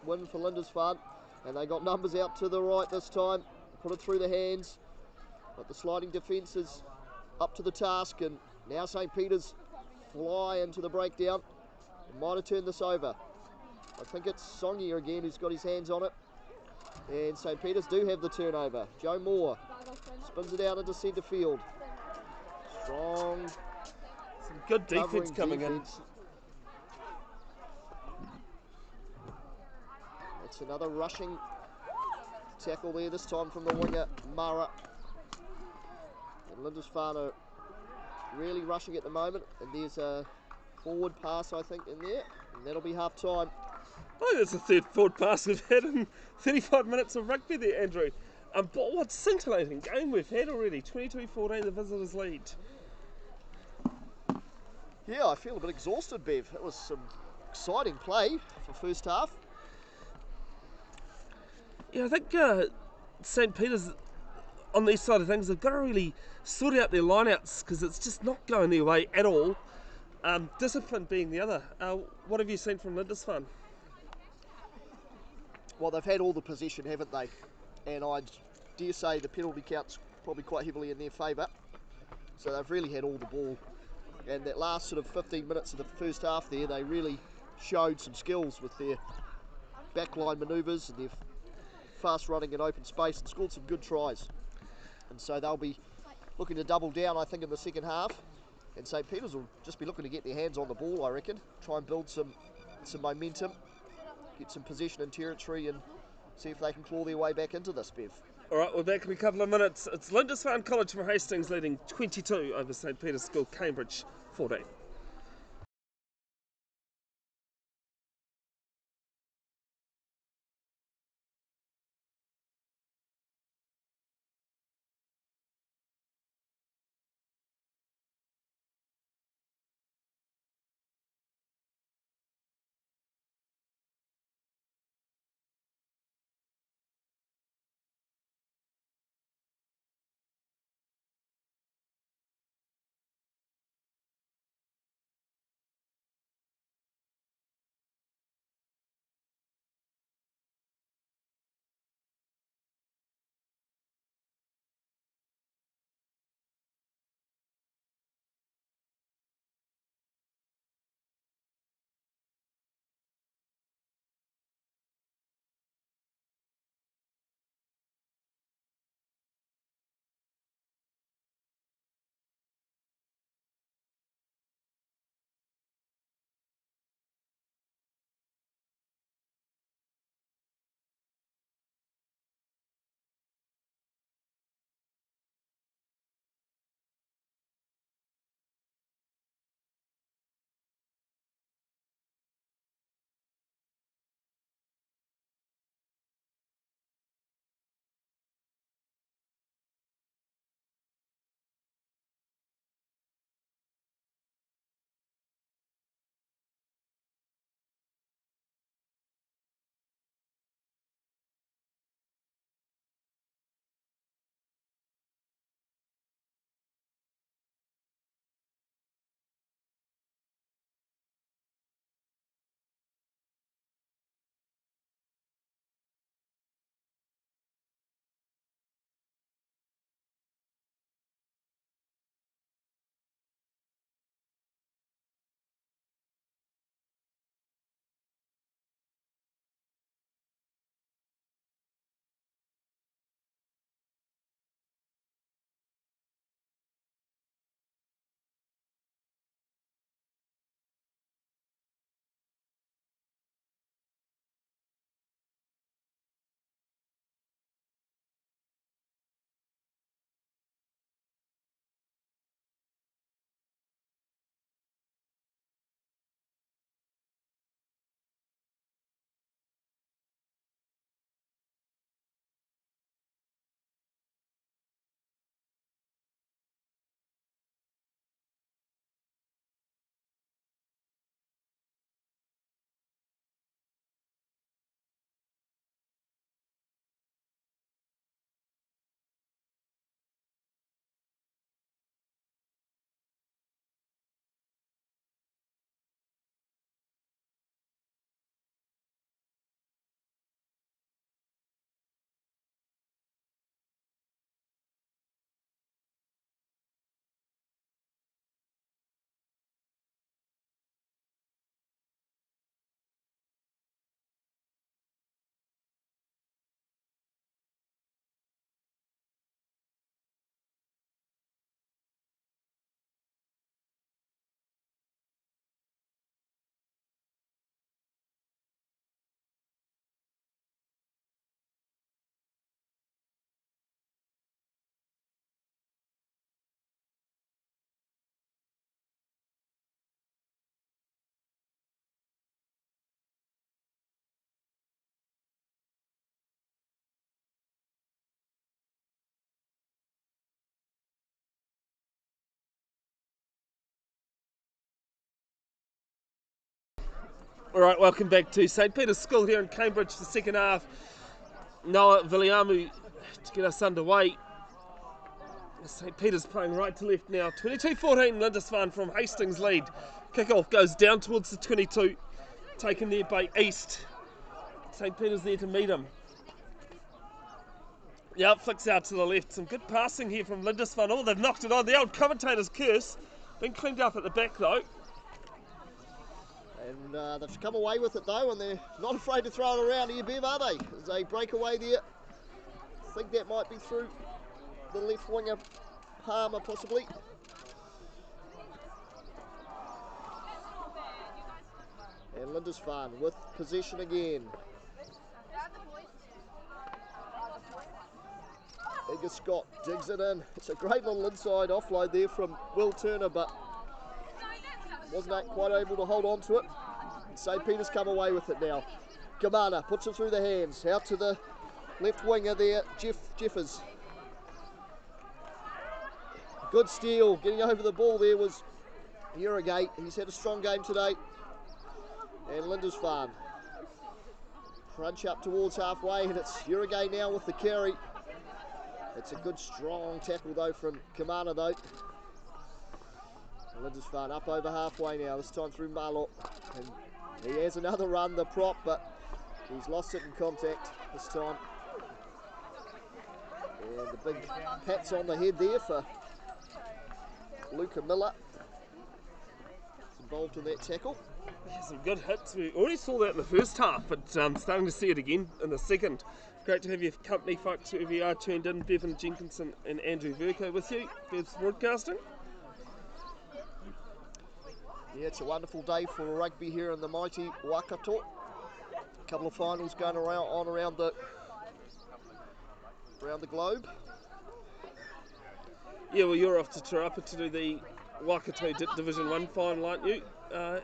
win for Lindisfarne. And they got numbers out to the right this time. Put it through the hands. But the sliding defence is up to the task. And now St. Peter's fly into the breakdown. It might have turned this over. I think it's Songia again who's got his hands on it. And St. Peter's do have the turnover. Joe Moore spins it out into centre field. Strong. Some good defence coming in. It's another rushing tackle there, this time from the winger, Mara. And Lindisfarne are really rushing at the moment. And there's a forward pass, I think, in there. And that'll be half time. I think that's the third forward pass we've had in 35 minutes of rugby there, Andrew. But what a scintillating game we've had already. 22-14, the visitors lead. Yeah, I feel a bit exhausted, Bev. That was some exciting play for first half. Yeah, I think St. Peter's, on these side of things, they've got to really sort out their lineouts because it's just not going their way at all. Discipline being the other. What have you seen from Lindisfarne? Well, they've had all the possession, haven't they? And I dare say the penalty count's probably quite heavily in their favour. So they've really had all the ball. And that last sort of 15 minutes of the first half there, they really showed some skills with their backline manoeuvres and their fast running in open space and scored some good tries. And so they'll be looking to double down, I think, in the second half. And St. Peter's will just be looking to get their hands on the ball, I reckon. Try and build some momentum. Get some possession and territory and see if they can claw their way back into this, Bev. All right, we're back in a couple of minutes. It's Lindisfarne College from Hastings leading 22 over St. Peter's School, Cambirdge 14. All right, welcome back to St Peter's School here in Cambirdge, the second half. Noah Viliamu to get us underway. St Peter's playing right to left now. 22-14 Lindisfarne from Hastings lead. Kick-off goes down towards the 22, taken there by East. St Peter's there to meet him. The out flicks out to the left. Some good passing here from Lindisfarne. Oh, they've knocked it on. The old commentator's curse. Been cleaned up at the back though. And they've come away with it though, and they're not afraid to throw it around here, Bev, are they? As they break away there. I think that might be through the left winger, Palmer possibly. And Lindisfarne with possession again. Edgar Scott digs it in. It's a great little inside offload there from Will Turner, but wasn't quite able to hold on to it. St Peter's come away with it now. Kamana puts it through the hands, out to the left winger there, Jeffers. Good steal, getting over the ball there was Urigate. He's had a strong game today. And Lindisfarne crunch up towards halfway, and it's Urigate now with the carry. It's a good strong tackle though from Kamana though. Lindisfarne up over halfway now, this time through Marlock. And he has another run, the prop, but he's lost it in contact this time. And the big pats on the head there for Luca Miller. He's involved in that tackle. Yeah, some good hits. We already saw that in the first half, but starting to see it again in the second. Great to have your company, folks, whoever you are tuned in. Bevan Jenkinson and Andrew Verco with you. Bev's Broadcasting. Yeah, it's a wonderful day for rugby here in the mighty Waikato. A couple of finals going around the globe. Yeah, well, you're off to Te Rapa to do the Waikato Division 1 final, aren't you? At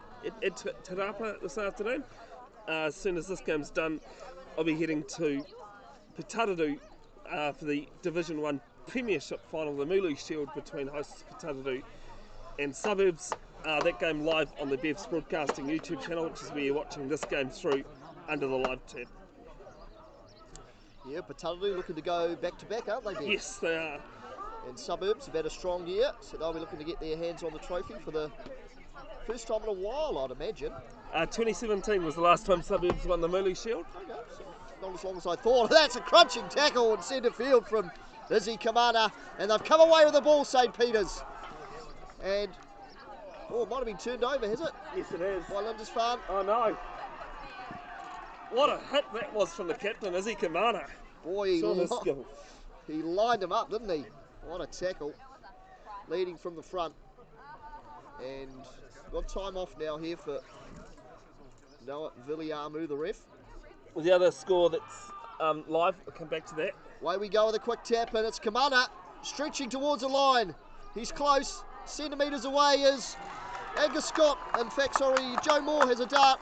Te Rapa this afternoon. As soon as this game's done, I'll be heading to Putaruru for the Division 1 Premiership final, the Mulu Shield between hosts Putaruru and Suburbs. That game live on the Bev's Broadcasting YouTube channel, which is where you're watching this game through under the live tab. Yeah, Putaruru looking to go back-to-back, aren't they, Bev? Yes, they are. And Suburbs have had a strong year, so they'll be looking to get their hands on the trophy for the first time in a while, I'd imagine. 2017 was the last time Suburbs won the Mulu Shield. Okay, so not as long as I thought. That's a crunching tackle in centre field from Izzy Kamana, and they've come away with the ball, St Peter's. And it might have been turned over, has it? Yes, it is. By Lindisfarne. Oh no. What a hit that was from the captain, Izzy Kamana. Boy, Skill. he lined him up, didn't he? What a tackle. Leading from the front. And got time off now here for Noah Viliamu, the ref. The other score that's live, I'll come back to that. Away we go with a quick tap, and it's Kamana stretching towards the line. He's close. Centimetres away is Edgar Scott. In fact, sorry, Joe Moore has a dart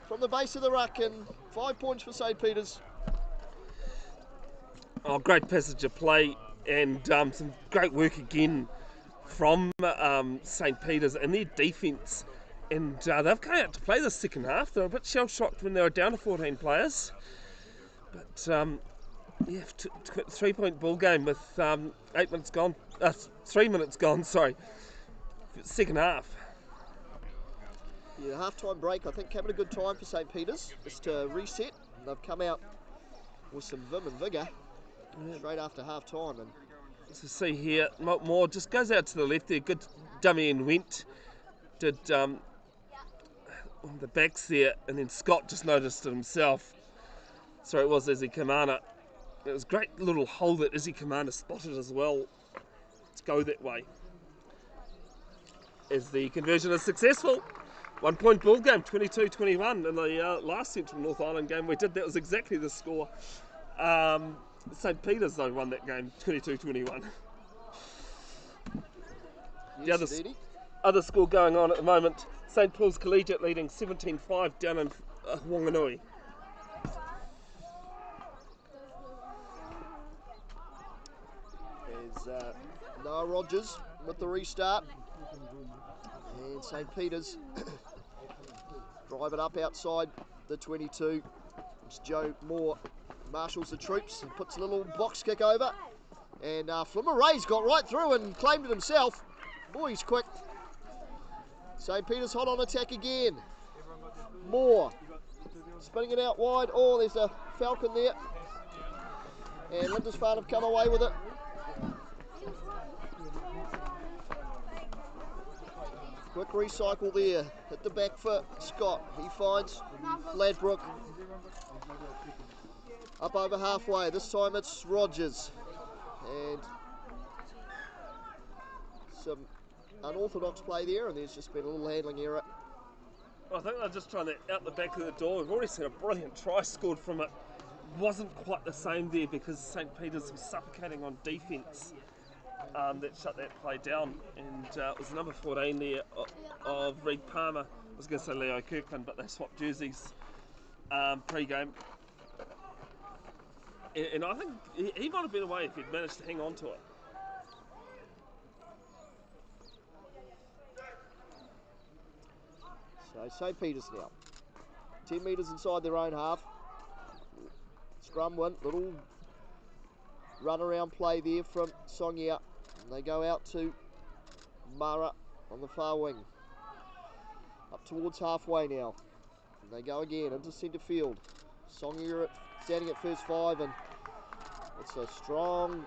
from the base of the ruck, and 5 points for St Peter's. Oh, great passage of play, and some great work again from St Peter's and their defence. And they've come out to play the second half. They were a bit shell-shocked when they were down to 14 players. But, yeah, 3-point ball game with 3 minutes gone, sorry. Second half. Yeah, half-time break, I think, having a good time for St Peter's. Just to reset. They've come out with some vim and vigour straight after half-time. And to see here, Moore just goes out to the left there. Good dummy and went. Did the backs there, and then Scott just noticed it himself. Sorry, it was Izzy Kamana. It was a great little hole that Izzy Kamana spotted as well. Let's go that way. As the conversion is successful. 1 point ball game, 22-21. In the last Central North Island game we did, that was exactly the score. St Peter's though won that game, 22-21. The other score going on at the moment, St Paul's Collegiate leading 17-5 down in Whanganui. There's Noah Rogers with the restart. And St Peter's Drive it up outside the 22. It's Joe Moore marshals the troops and puts a little box kick over. And Flimmer Ray's got right through and claimed it himself. Boy, he's quick. St. Peter's hot on attack again. Moore spinning it out wide. Oh, there's a Falcon there. And Lindisfarne have come away with it. Quick recycle there. Hit the back for Scott. He finds Ladbroke. Up over halfway. This time it's Rogers. And some unorthodox play there, and there's just been a little handling error. I think they're just trying to out the back of the door. We've already seen a brilliant try scored from it. Wasn't quite the same there because St. Peter's was suffocating on defence. That shut that play down, and it was number 14 there of Reed Palmer. I was going to say Leo Kirkland, but they swapped jerseys pre-game. And I think he might have been away if he'd managed to hang on to it. So St. Peter's now. 10 metres inside their own half. Scrum win, little run around play there from Songia. And they go out to Mara on the far wing. Up towards halfway now. And they go again into centre field. Songia standing at first 5, and it's a strong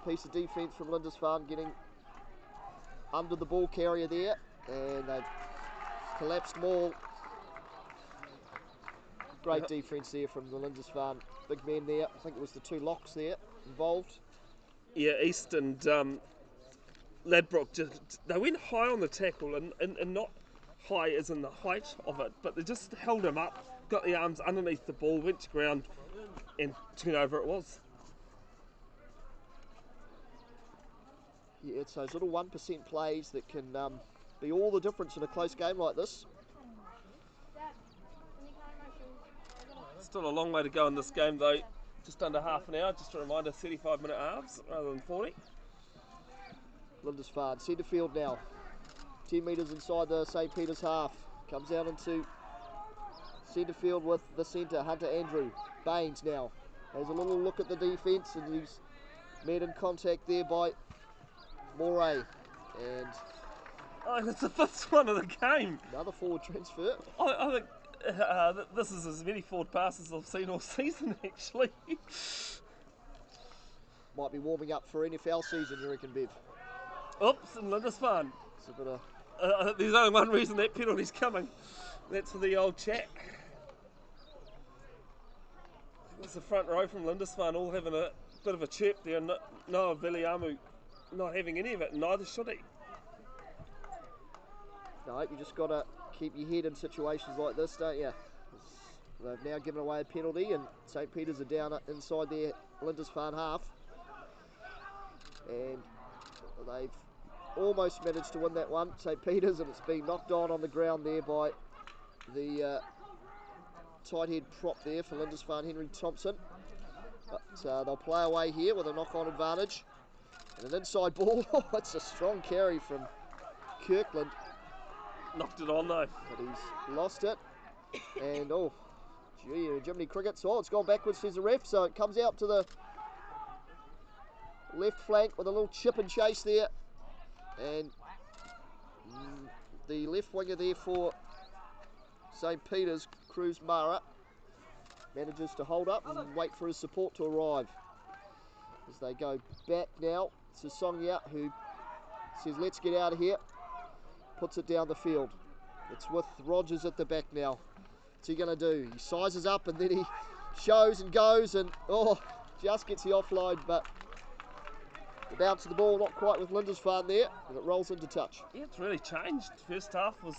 piece of defence from Lindisfarne getting under the ball carrier there. And they've collapsed maul. Great defence there from the Lindisfarne big men there. I think it was the 2 locks there involved. Yeah, East and Ladbroke, they went high on the tackle and not high as in the height of it, but they just held him up, got the arms underneath the ball, went to ground and turnover it was. Yeah, it's those little 1% plays that can be all the difference in a close game like this. Still a long way to go in this game though, just under half an hour. Just a reminder, 35-minute halves rather than 40. Lindisfarne, centre field now. 10 metres inside the St. Peter's half. Comes out into centre field with the centre, Hunter Andrew. Baines now has a little look at the defence, and he's met in contact there by Moray. And I think it's the 5th one of the game. Another forward transfer. I think this is as many forward passes I've seen all season, actually. Might be warming up for NFL season, you reckon, Bev? Oops, and Lindisfarne. It's a bit of... I think there's only one reason that penalty's coming. That's for the old chat. It's the front row from Lindisfarne all having a bit of a chirp there. Noah Viliamu not having any of it, neither should he. No, you just got to keep your head in situations like this, don't you? They've now given away a penalty, and St. Peter's are down inside their Lindisfarne half. And they've almost managed to win that one, St. Peter's, and it's been knocked on the ground there by the tight head prop there for Lindisfarne, Henry Thompson. But they'll play away here with a knock-on advantage. And an inside ball. It's a strong carry from Kirkland. Knocked it on though. But he's lost it. And Jiminy Cricket. So it's gone backwards, says the ref. So it comes out to the left flank with a little chip and chase there. And the left winger there for St. Peter's, Cruz Mara, manages to hold up and wait for his support to arrive. As they go back now to Songia, who says, let's get out of here. Puts it down the field. It's with Rogers at the back now. What's he going to do? He sizes up and then he shows and goes and, just gets the offload, but the bounce of the ball not quite with Lindisfarne there, and it rolls into touch. Yeah, it's really changed. First half was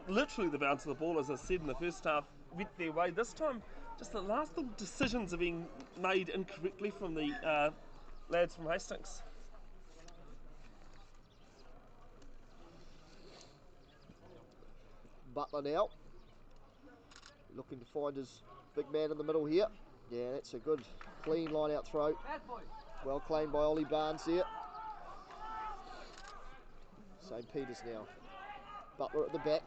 literally the bounce of the ball, as I said in the first half, went their way. This time, just the last little decisions are being made incorrectly from the lads from Hastings. Butler now, looking to find his big man in the middle here. Yeah, that's a good, clean line-out throw. Well claimed by Ollie Barnes there. St. Peter's now. Butler at the back.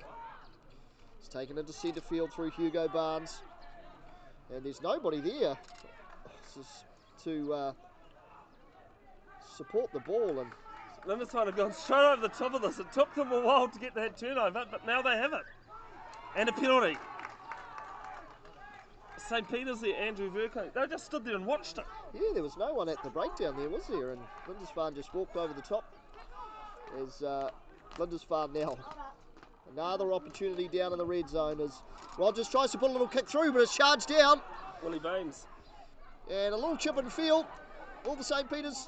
It's taken into centre field through Hugo Barnes. And there's nobody there to support the ball. And Lindisfarne have gone straight over the top of this. It took them a while to get that turnover, but now they have it. And a penalty. St. Peter's there, Andrew Vercoe. They just stood there and watched it. Yeah, there was no one at the breakdown there, was there? And Lindisfarne just walked over the top. As Lindisfarne now, another opportunity down in the red zone as Rogers tries to put a little kick through, but it's charged down. Willie Baines. And a little chip in field. All the St. Peter's,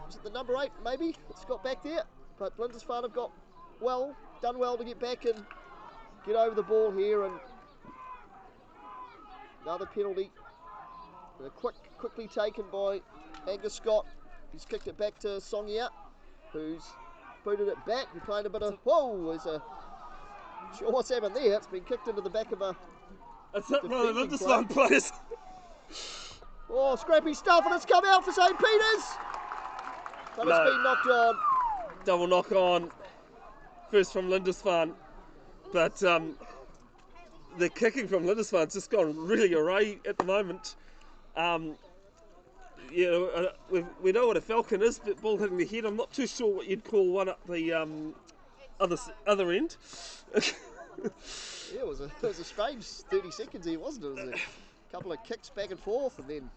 is it the number 8 maybe? It's got back there. But Lindisfarne have done well to get back and get over the ball here. And another penalty. Quickly taken by Angus Scott. He's kicked it back to Songia, who's booted it back. We're playing a bit of, sure what's happened there. It's been kicked into the back of a That's it, one of the Lindisfarne players. Oh, scrappy stuff, and it's come out for St. Peter's. But it's been knocked on. Double knock on. First from Lindisfarne. But the kicking from Lindisfarne's just gone really array at the moment. We know what a falcon is, but ball hitting the head. I'm not too sure what you'd call one at the other end. Yeah, it was a strange 30 seconds here, wasn't it? It was a couple of kicks back and forth, and then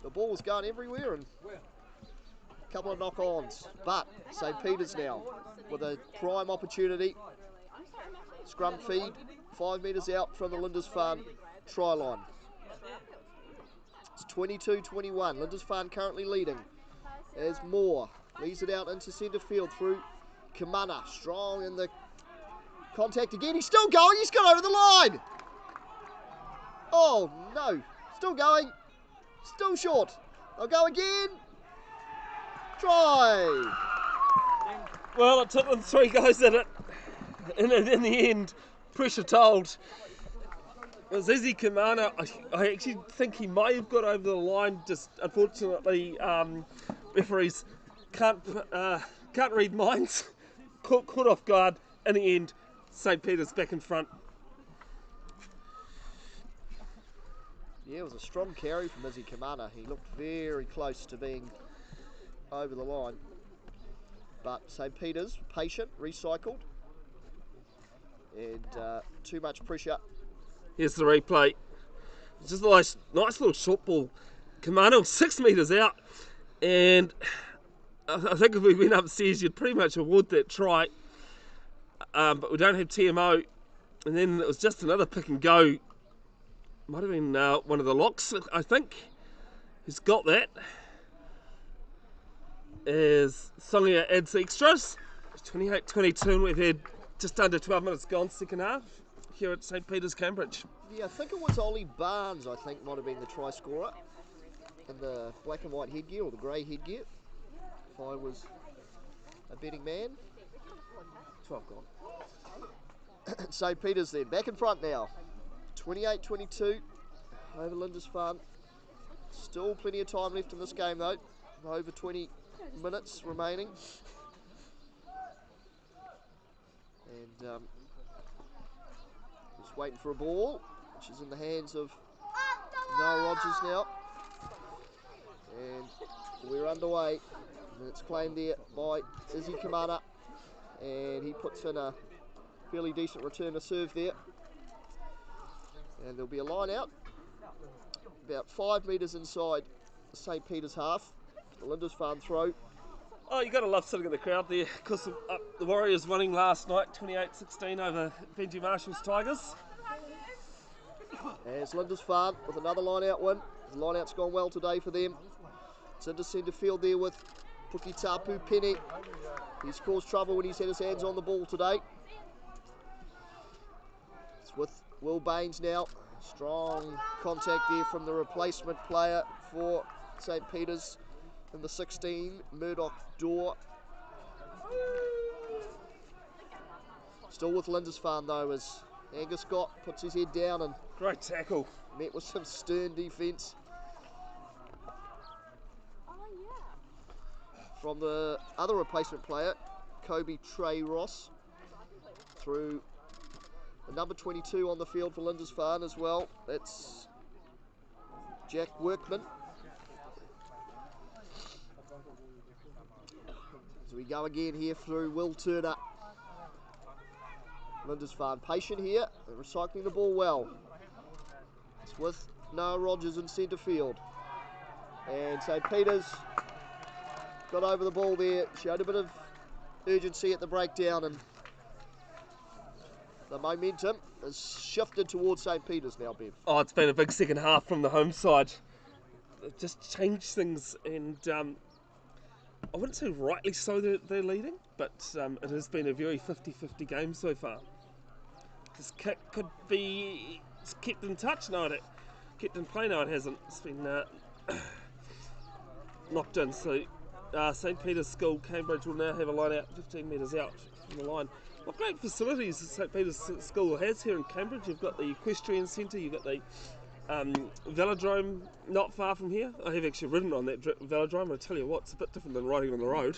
the ball was going everywhere, and a couple of knock-ons. But St. Peter's now with a prime opportunity. Scrum feed, 5 metres out from the Lindisfarne try line. It's 22-21. Lindisfarne currently leading as Moore leads it out into centre field through Kamana. Strong in the contact again. He's still going. He's got over the line. Oh, no. Still going. Still short. They'll go again. Try. Well, it took them 3 goes at it. And in the end, pressure told. It was Izzy Kamana. I actually think he may have got over the line. Just unfortunately, referees can't read minds. Caught off guard. In the end, St. Peter's back in front. Yeah, it was a strong carry from Izzy Kamana. He looked very close to being over the line. But St. Peter's, patient, recycled. And too much pressure. Here's the replay. It's just a nice little short ball. Kamana was 6 metres out. And I think if we went upstairs, you'd pretty much award that try. But we don't have TMO. And then it was just another pick and go. Might have been one of the locks, I think, who's got that. As Songia adds extras. It's 28-22, and we've had just under 12 minutes gone, second half, here at St. Peter's, Cambirdge. Yeah, I think it was Ollie Barnes, I think, might have been the try scorer. In the black and white headgear, or the grey headgear. If I was a betting man. 12 gone. St. Peter's then, back in front now. 28-22 over Lindisfarne. Still plenty of time left in this game though. Over 20 minutes remaining. And just waiting for a ball, which is in the hands of Noah Rogers now. And we're underway. And it's claimed there by Izzy Kamana. And he puts in a fairly decent return to serve there. And there'll be a line out. About 5 metres inside the St. Peter's half. The Lindisfarne throw. Oh, you got to love sitting in the crowd there, because the Warriors winning last night, 28-16 over Benji Marshall's Tigers. As Lindisfarne with another line-out win. The line-out's gone well today for them. It's into centre field there with Pukitapu Pene. He's caused trouble when he's had his hands on the ball today. It's with Will Baines now. Strong contact there from the replacement player for St. Peter's in the 16, Murdoch Dorr. Still with Lindisfarne though, as Angus Scott puts his head down and great tackle. Met with some stern defence from the other replacement player, Kobe Trey Ross, through Number 22 on the field for Lindisfarne as well. That's Jack Workman. As we go again here through Will Turner. Lindisfarne patient here. They're recycling the ball well. It's with Noah Rogers in centre field. And St. Peter's got over the ball there, showed a bit of urgency at the breakdown, and the momentum has shifted towards St. Peter's now, Bev. Oh, it's been a big second half from the home side. It just changed things, and I wouldn't say rightly so that they're leading, but it has been a very 50-50 game so far. This kick could be kept in touch. No, it kept in play. No, it hasn't. It's been knocked in. So St. Peter's School, Cambirdge will now have a line out 15 metres out from the line. What great facilities St. Peter's School has here in Cambirdge. You've got the equestrian centre, you've got the velodrome not far from here. I have actually ridden on that velodrome. I tell you what, it's a bit different than riding on the road.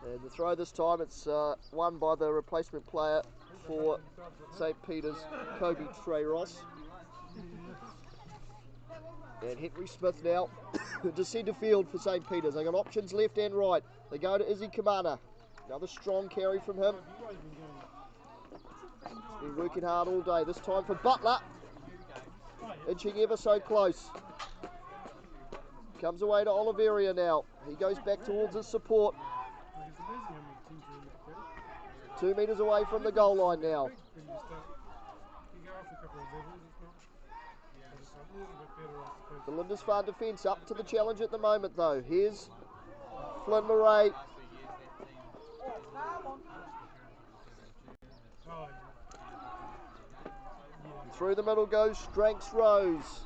And the throw this time, it's won by the replacement player for St. Peter's, Kobe Trey-Ross. And Henry Smith now to centre field for St. Peter's. They've got options left and right. They go to Izzy Kamana. Another strong carry from him. He's been working hard all day. This time for Butler. Inching ever so close. Comes away to Oliveria now. He goes back towards his support. 2 metres away from the goal line now. The Lindisfarne defence up to the challenge at the moment though. Here's Flynn Murray. Through the middle goes Stranks Rose.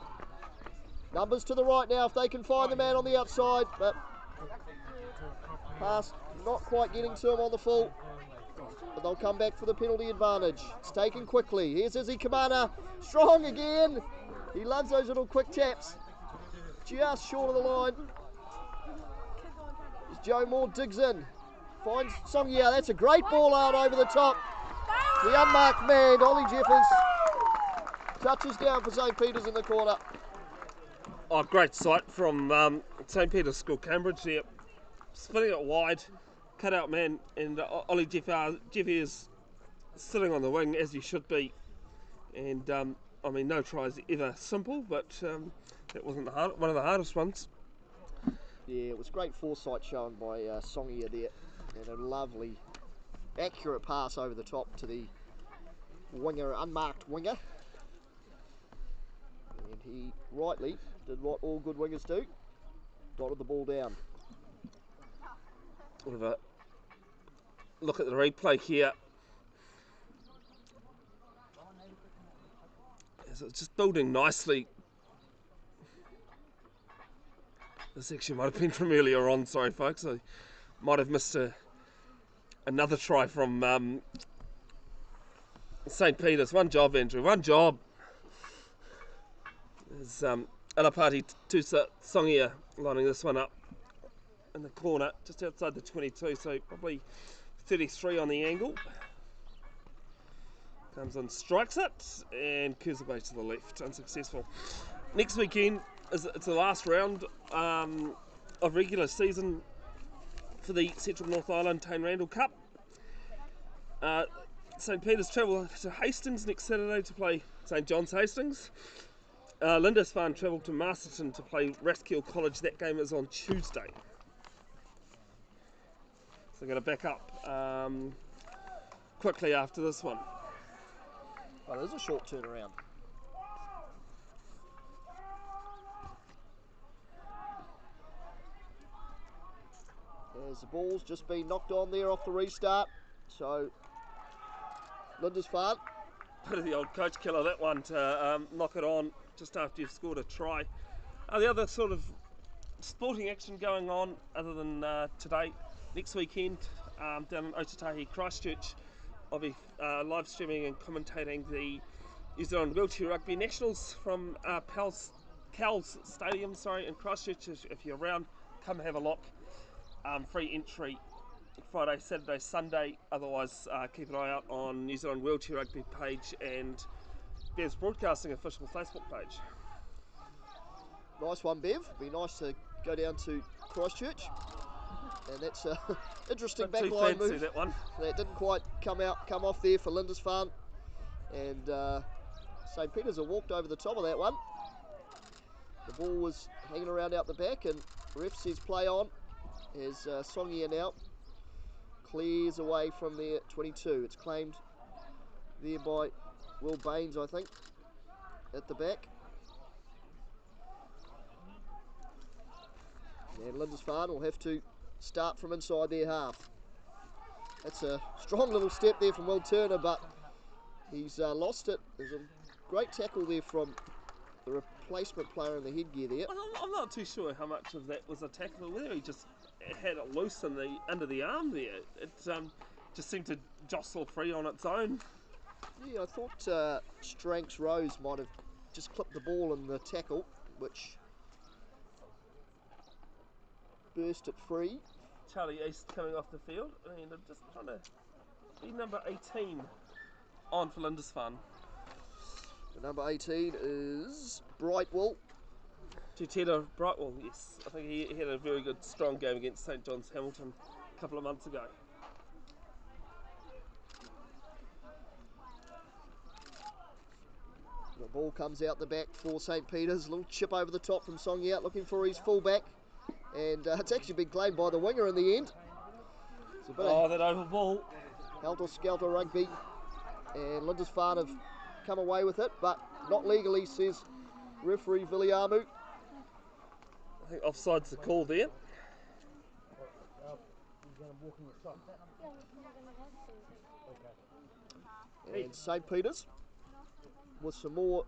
Numbers to the right now if they can find the man on the outside, but pass not quite getting to him on the full. But they'll come back for the penalty advantage. It's taken quickly. Here's Izzy Kamana. Strong again. He loves those little quick taps. Just short of the line. As Joe Moore digs in. Finds Songia. That's a great ball out over the top. The unmarked man, Ollie Jeffers, touches down for St. Peter's in the corner. Oh, great sight from St. Peter's School, Cambirdge there. Spinning it wide, cut out man, and Ollie Jeffers is sitting on the wing as he should be. And I mean, no try is ever simple, but that wasn't one of the hardest ones. Yeah, it was great foresight shown by Songia there, and a lovely, accurate pass over the top to the winger, unmarked winger. And he rightly did what all good wingers do, dotted the ball down. We'll have a look at the replay here. So it's just building nicely. This actually might have been from earlier on, sorry folks. I might have missed another try from St. Peter's. One job, Andrew, one job. There's Alapati Tusa Songia lining this one up in the corner, just outside the 22, so probably 33 on the angle. Comes in, strikes it, and curves away to the left, unsuccessful. Next weekend, it's the last round of regular season for the Central North Island Tane Randall Cup. St. Peter's travel to Hastings next Saturday to play St. John's Hastings. Lindisfarne travel to Masterton to play Rathkill College. That game is on Tuesday. So they're going to back up quickly after this one. Well, there's a short turnaround. As the ball's just been knocked on there off the restart. So, Lindisfarne. Bit of the old coach killer, that one, to knock it on just after you've scored a try. The other sort of sporting action going on, other than today, next weekend, down in Otatahi, Christchurch, I'll be live streaming and commentating the New Zealand Wheelchair Rugby Nationals from Cowles Stadium, in Christchurch. If you're around, come have a look. Free entry Friday, Saturday, Sunday. Otherwise, keep an eye out on New Zealand Wheelchair Rugby page and Bev's Broadcasting official Facebook page. Nice one, Bev. Be nice to go down to Christchurch. And that's an interesting Not too backline fancy, move. that one. That didn't quite come off there for Lindisfarne. And St. Peter's have walked over the top of that one. The ball was hanging around out the back, and ref says play on as Songia now clears away from their 22. It's claimed there by Will Baines, I think, at the back. And Lindisfarne will have to start from inside their half. That's a strong little step there from Will Turner, but he's lost it. There's a great tackle there from the replacement player in the headgear there. I'm not too sure how much of that was a tackle, whether he just had it loose in under the arm there. It just seemed to jostle free on its own. Yeah, I thought Stranks Rose might have just clipped the ball in the tackle, which burst it free. Charlie East coming off the field, and I'm just trying to be number 18 on for Lindisfarne. The number 18 is Brightwell. Tutela Brightwell, yes. I think he had a very good, strong game against St John's Hamilton a couple of months ago. The ball comes out the back for St Peter's. A little chip over the top from Songi out, looking for his fullback. And it's actually been claimed by the winger in the end. It's a bit of that over ball. helter-skelter rugby. And Lindisfarne have come away with it, but not legally, says referee Viliamu. I think offside's the call there. And St Peter's with some more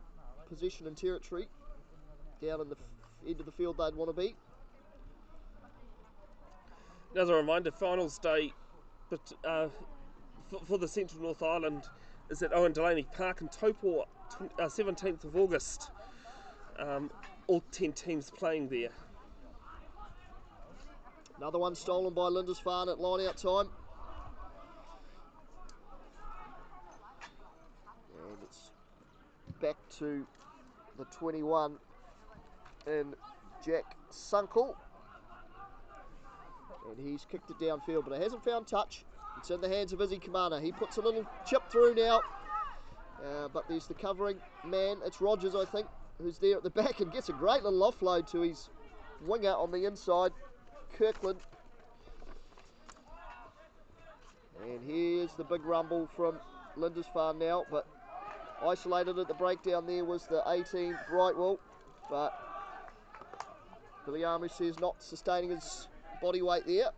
possession and territory down in the end of the field they'd want to be. As a reminder, finals day for the Central North Island is at Owen Delaney Park in Taupō, 17th of August. All 10 teams playing there. Another one stolen by Lindisfarne at line-out time. And it's back to the 21 in Jack Sunkel. And he's kicked it downfield, but it hasn't found touch. It's in the hands of Izzy Kamana. He puts a little chip through now. But there's the covering man. It's Rogers, I think, who's there at the back and gets a great little offload to his winger on the inside, Kirkland. And here's the big rumble from Lindisfarne now, but isolated at the breakdown there was the 18 Brightwell, but Viliamu says not sustaining his body weight there.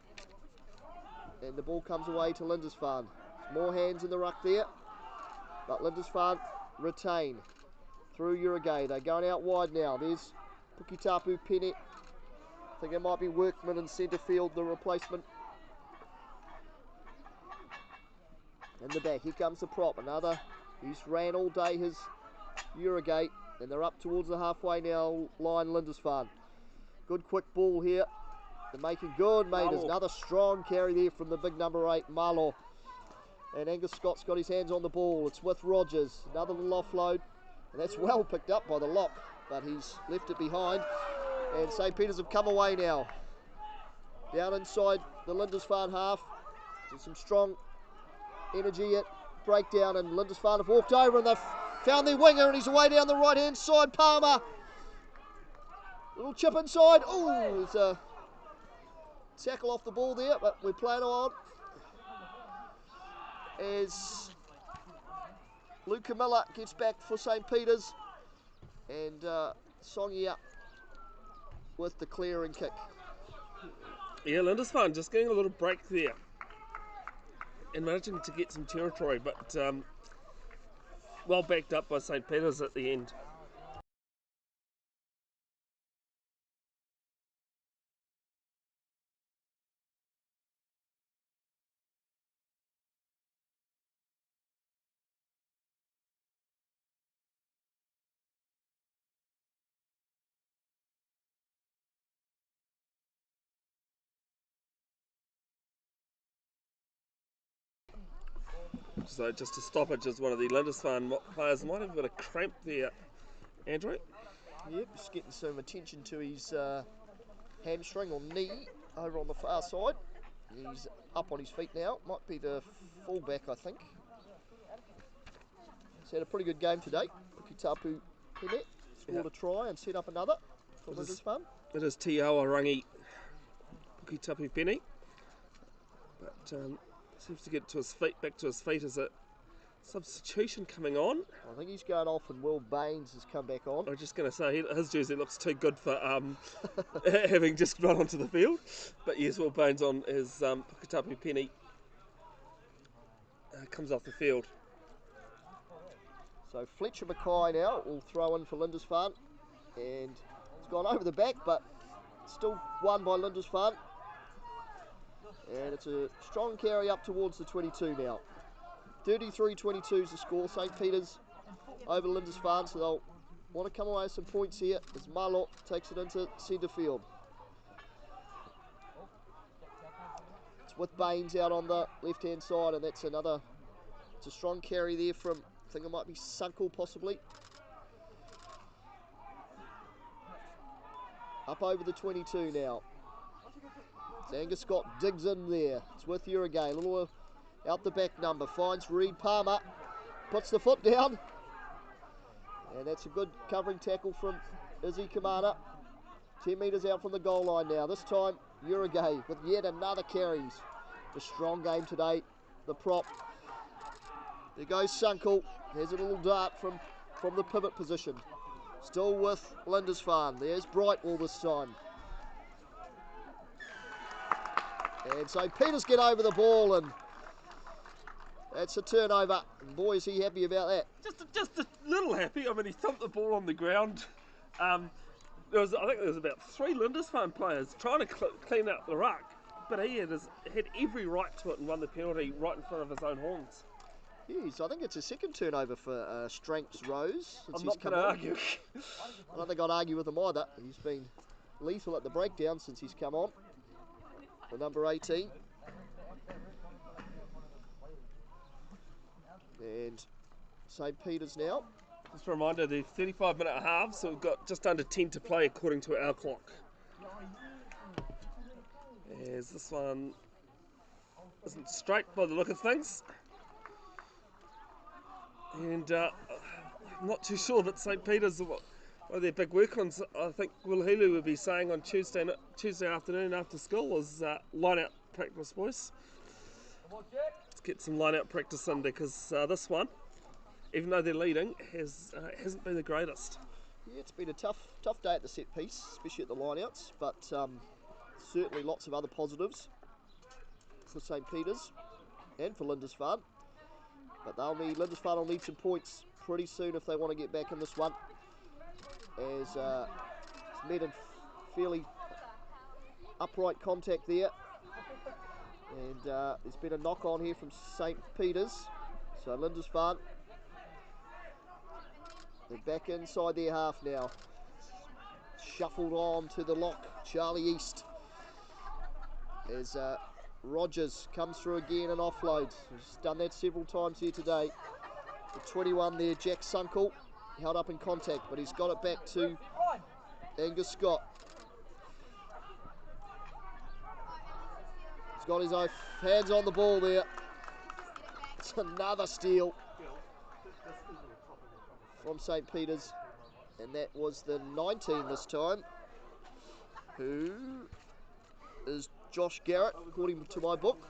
And the ball comes away to Lindisfarne. More hands in the ruck there, but Lindisfarne retain through Uruguay. They're going out wide now. There's Pukitapu Pene. I think it might be Workman in centre field, the replacement. In the back, here comes the prop. Another, he's ran all day his Uruguay, and they're up towards the halfway now line, Lindisfarne. Good quick ball here. They're making good meters. Another strong carry there from the big number 8, Marlow. And Angus Scott's got his hands on the ball. It's with Rogers. Another little offload. And that's well picked up by the lock, but he's left it behind. And St Peter's have come away now. Down inside the Lindisfarne half. There's some strong energy at breakdown, and Lindisfarne have walked over and they've found their winger, and he's away down the right hand side. Palmer. Little chip inside. Oh, there's a tackle off the ball there, but we're playing on. As Luke Miller gets back for St Peter's, and Songia with the clearing kick. Yeah, Lindisfarne just getting a little break there and managing to get some territory, but well backed up by St Peter's at the end. So just a stoppage as one of the Lindisfarne players might have a bit of cramp there, Andrew. Yep, just getting some attention to his hamstring or knee over on the far side. He's up on his feet now. Might be the fullback, I think. He's had a pretty good game today. Pukitapu Pene scored a try and set up another for Lindisfarne. It is Te Awa Rangi Pukitapu Pene. But seems to get to his feet, back to his feet as a substitution coming on. I think he's going off and Will Baines has come back on. I was just going to say, his jersey looks too good for having just run onto the field. But yes, Will Baines on his Pukitapu Pene comes off the field. So Fletcher Mackay now will throw in for Lindisfarne. And it's gone over the back, but still won by Lindisfarne. And it's a strong carry up towards the 22 now. 33-22 is the score. St. Peter's over Lindisfarne, so they'll want to come away with some points here as Malo takes it into centre field. It's with Baines out on the left-hand side, and that's another. It's a strong carry there from, I think it might be Sunkel possibly. Up over the 22 now. Angus Scott digs in there. It's with Uragay. Little out the back number. Finds Reed Palmer. Puts the foot down. And that's a good covering tackle from Izzy Kamana. 10 metres out from the goal line now. This time Uragay with yet another carries. A strong game today. The prop. There goes Sunkel. There's a little dart from the pivot position. Still with Lindisfarne. There's Brightwell this time. And St. Peter's get over the ball, and that's a turnover. And boy, is he happy about that. Just a little happy. I mean, he thumped the ball on the ground. I think there was about 3 Lindisfarne players trying to clean up the ruck, but he had every right to it and won the penalty right in front of his own horns. Yes, I think it's a second turnover for Strengths Rose. I'm not going to argue. I don't think I'd argue with him either. He's been lethal at the breakdown since he's come on. The number 18. And St. Peter's now. Just a reminder, the 35-minute half, so we've got just under 10 to play according to our clock. As this one isn't straight by the look of things. And I'm not too sure that St. Peter's, one of their big work-ons, I think Will Helu would be saying on Tuesday afternoon after school is line-out practice, boys. Let's get some line-out practice in because this one, even though they're leading, hasn't been the greatest. Yeah, it's been a tough day at the set piece, especially at the line-outs, but certainly lots of other positives for St. Peter's and for Lindisfarne. But Lindisfarne will need some points pretty soon if they want to get back in this one. As it's met in fairly upright contact there. And there's been a knock on here from St. Peter's. So Lindisfarne, they're back inside their half now. Shuffled on to the lock, Charlie East. As Rogers comes through again and offloads. He's done that several times here today. The 21 there, Jack Sunkel, held up in contact, but he's got it back to Angus Scott. He's got his hands on the ball there. It's another steal from St. Peter's, and that was the 19 this time, who is Josh Garrett, according to my book.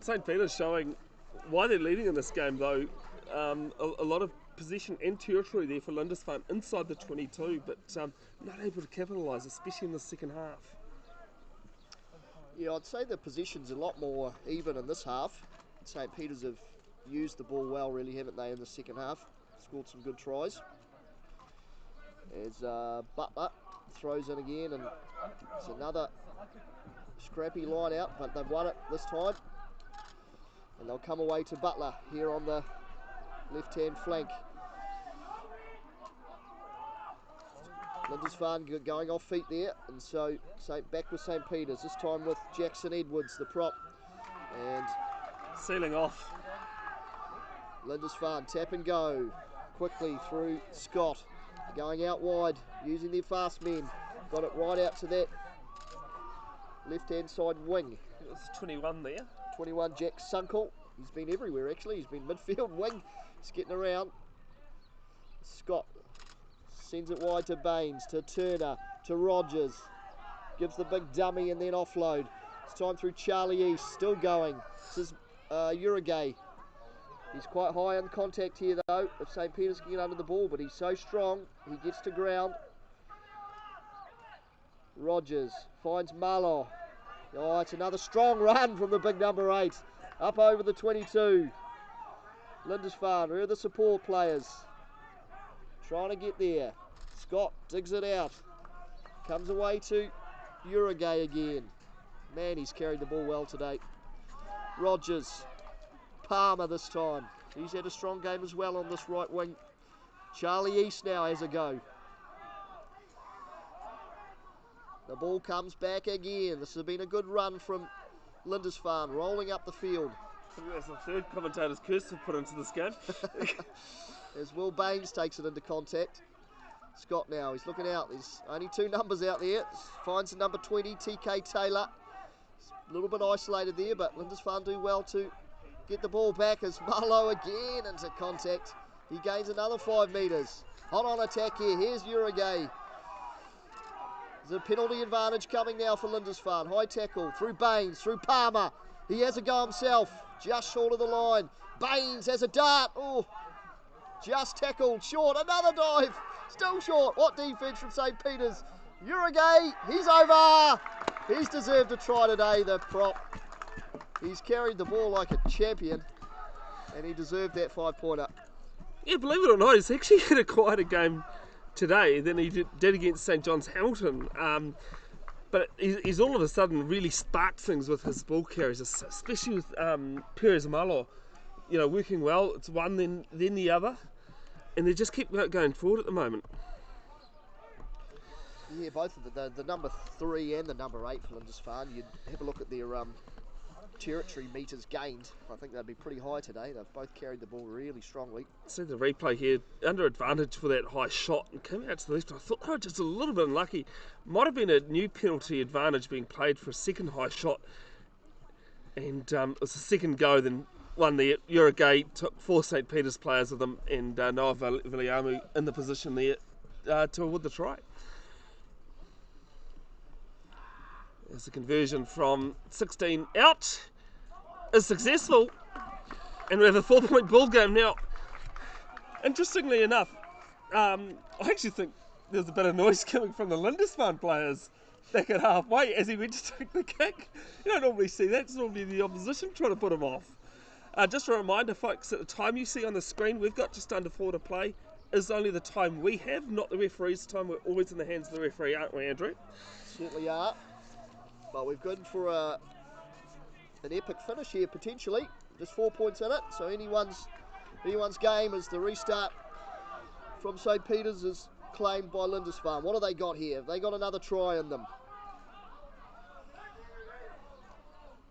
St. Peter's showing why they're leading in this game, though. A lot of possession and territory there for Lindisfarne inside the 22, but not able to capitalise, especially in the second half. Yeah, I'd say the position's a lot more even in this half. St. Peter's have used the ball well, really, haven't they, in the second half? Scored some good tries. As Butler throws in again, and it's another scrappy line out, but they've won it this time. And they'll come away to Butler here on the left-hand flank. Lindisfarne going off feet there, and so back with St. Peter's, this time with Jackson Edwards, the prop. And sealing off. Lindisfarne tap and go quickly through Scott, going out wide, using their fast men. Got it right out to that left-hand side wing. It was 21 there. 21, Jack Sunkel. He's been everywhere actually. He's been midfield, wing. He's getting around. Scott sends it wide to Baines, to Turner, to Rogers. Gives the big dummy and then offload. It's time through Charlie East, still going. This is Uragay. He's quite high on contact here though, if St. Peter's can get under the ball, but he's so strong, he gets to ground. Rogers finds Marlow. Oh, it's another strong run from the big number 8. Up over the 22. Lindisfarne, where are the support players? Trying to get there. Scott digs it out. Comes away to Uragay again. Man, he's carried the ball well today. Rogers. Palmer this time. He's had a strong game as well on this right wing. Charlie East now has a go. The ball comes back again. This has been a good run from Lindisfarne, rolling up the field. I think that's the third commentator's curse to put into this game. As Will Baines takes it into contact. Scott now, he's looking out. There's only 2 numbers out there. Finds the number 20, TK Taylor. He's a little bit isolated there, but Lindisfarne do well to get the ball back as Marlow again into contact. He gains another 5 metres. Hot on attack here. Here's Uragay. There's a penalty advantage coming now for Lindisfarne. High tackle through Baines, through Palmer. He has a go himself, just short of the line. Baines has a dart. Oh, just tackled short. Another dive, still short. What defence from St. Peter's. Uragay, he's over. He's deserved a try today, the prop. He's carried the ball like a champion, and he deserved that 5-pointer. Yeah, believe it or not, he's actually had a quieter game today than he did against St. John's Hamilton. But he's all of a sudden really sparked things with his ball carries, especially with Perez Malo, working well. It's one, then the other, and they just keep going forward at the moment. Yeah, both of the number 3 and the number 8 for Lindisfarne. You'd have a look at their territory metres gained. I think they'd be pretty high today. They've both carried the ball really strongly. See the replay here, under advantage for that high shot and came out to the left. I thought they were just a little bit unlucky. Might have been a new penalty advantage being played for a second high shot, and it was a second go, then one there. Uragay took 4 St. Peter's players with them, and Noah Viliamu in the position there to award the try. There's a conversion from 16 out, is successful, and we have a 4-point ball game now. Interestingly enough, I actually think there's a bit of noise coming from the Lindisfarne players back at halfway as he went to take the kick. You don't normally see that, it's normally the opposition trying to put him off. Just a reminder, folks, that the time you see on the screen, we've got just under 4 to play, is only the time we have, not the referee's time. We're always in the hands of the referee, aren't we, Andrew? Certainly are. But we've gone for an epic finish here potentially. Just 4 points in it, so anyone's game as the restart from St. Peter's is claimed by Lindisfarne. What have they got here? Have they got another try in them?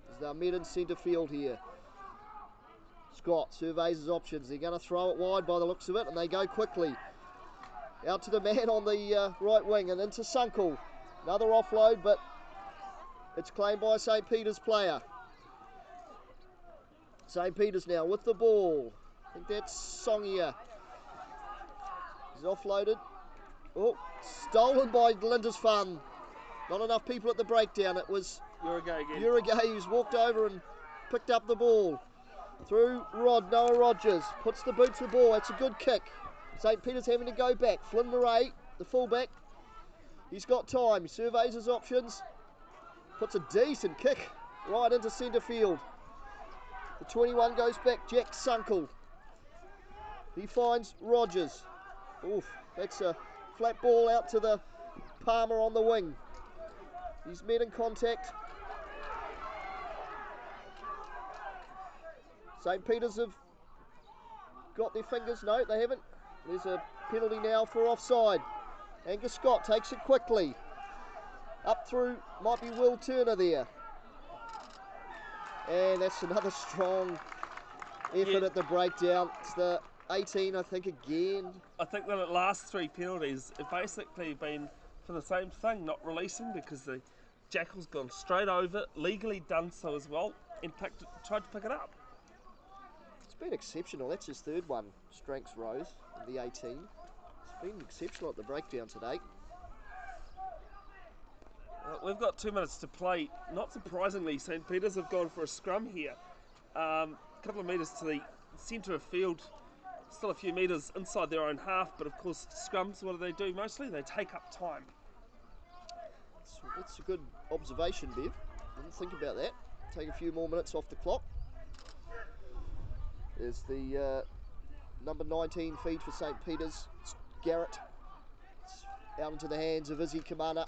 There's now mid in centre field here. Scott surveys his options. They're going to throw it wide by the looks of it, and they go quickly. Out to the man on the right wing and into Sunkel. Another offload, but it's claimed by a St. Peter's player. St. Peter's now with the ball. I think that's Songia. He's offloaded. Oh, stolen by Lindisfarne. Not enough people at the breakdown. It was Uragay who's walked over and picked up the ball. Through Noah Rogers. Puts the boot to the ball. It's a good kick. St. Peter's having to go back. Flynn Murray, the fullback. He's got time. He surveys his options. Puts a decent kick right into centre field. The 21 goes back, Jack Sunkel. He finds Rogers. Oof, that's a flat ball out to the Palmer on the wing. He's met in contact. St. Peter's have got their fingers. No, they haven't. There's a penalty now for offside. Angus Scott takes it quickly. Up through, might be Will Turner there. And that's another strong effort at the breakdown. It's the 18, I think, again. I think that the last 3 penalties have basically been for the same thing, not releasing, because the Jackal's gone straight over, legally done so as well, and tried to pick it up. It's been exceptional. That's his 3rd one, Stranks Rose, in the 18. It's been exceptional at the breakdown today. We've got 2 minutes to play. Not surprisingly, St. Peter's have gone for a scrum here. A couple of metres to the centre of field, still a few metres inside their own half, but of course scrums, what do? Mostly they take up time. That's a good observation, Bev. Didn't think about that. Take a few more minutes off the clock. There's the number 19 feed for St. Peter's. It's Garrett. It's out into the hands of Izzy Kamana,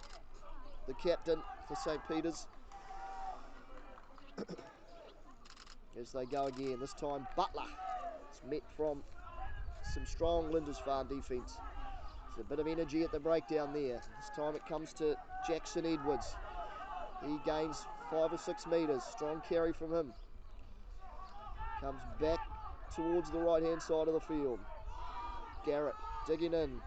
the captain for St. Peter's. As they go again, this time Butler. It's met from some strong Lindisfarne defence. There's a bit of energy at the breakdown there. This time it comes to Jackson Edwards. He gains 5 or 6 metres. Strong carry from him. Comes back towards the right hand side of the field. Garrett digging in.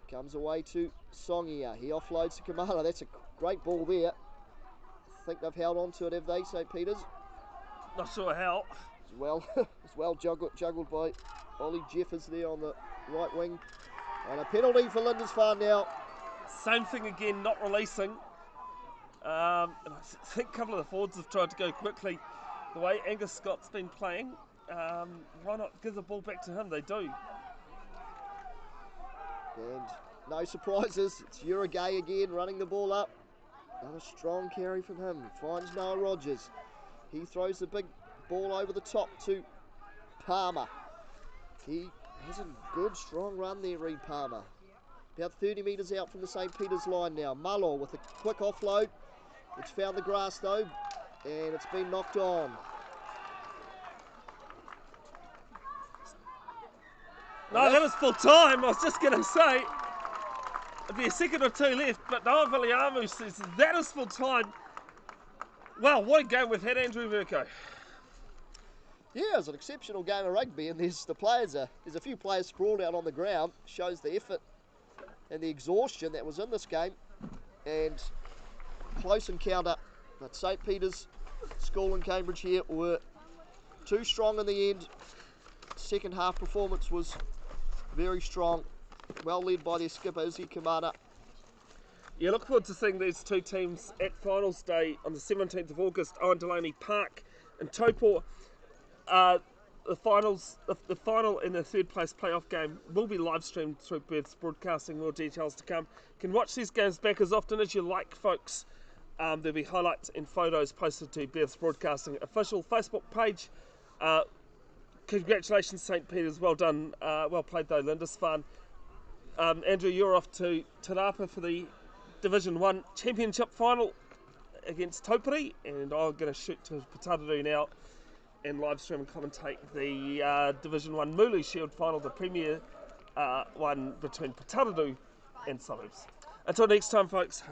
Comes away to Songia. He offloads to Kamala. That's a great ball there. I think they've held on to it, have they, St. Peter's? Not sure how. As well juggled by Ollie Jeffers there on the right wing. And a penalty for Lindisfarne now. Same thing again, not releasing. And I think a couple of the forwards have tried to go quickly. The way Angus Scott's been playing, why not give the ball back to him? They do. And no surprises, it's Uragay again running the ball up. Another strong carry from him. Finds Noah Rogers. He throws the big ball over the top to Palmer. He has a good strong run there, Reed Palmer. About 30 metres out from the St. Peter's line now. Muller with a quick offload. It's found the grass though, and it's been knocked on. No, that was full time. I was just going to say, there'll be a second or 2 left, but Noah Viliamu says that is full time. Well, what a game we've had, Andrew Verco. Yeah, it was an exceptional game of rugby, and there's a few players sprawled out on the ground. Shows the effort and the exhaustion that was in this game, and close encounter. But St. Peter's School and Cambirdge here were too strong in the end. Second half performance was very strong, well led by their skipper Izzy Kamana. Yeah, look forward to seeing these 2 teams at finals day on the 17th of August, Owen Delaney Park in Taupo. The final in the 3rd place playoff game will be live streamed through Birth's Broadcasting. More details to come. You can watch these games back as often as you like, folks. There'll be highlights and photos posted to Birth's Broadcasting official Facebook page. Congratulations, St. Peter's. Well done. Well played, though, Lindisfarne. Andrew, you're off to Te Rapa for the Division 1 Championship final against Taupiri, and I'm going to shoot to Putaruru now and live stream and commentate the Division 1 Mulu Shield final, the premier one between Putaruru and Suburbs. Until next time, folks. Hey.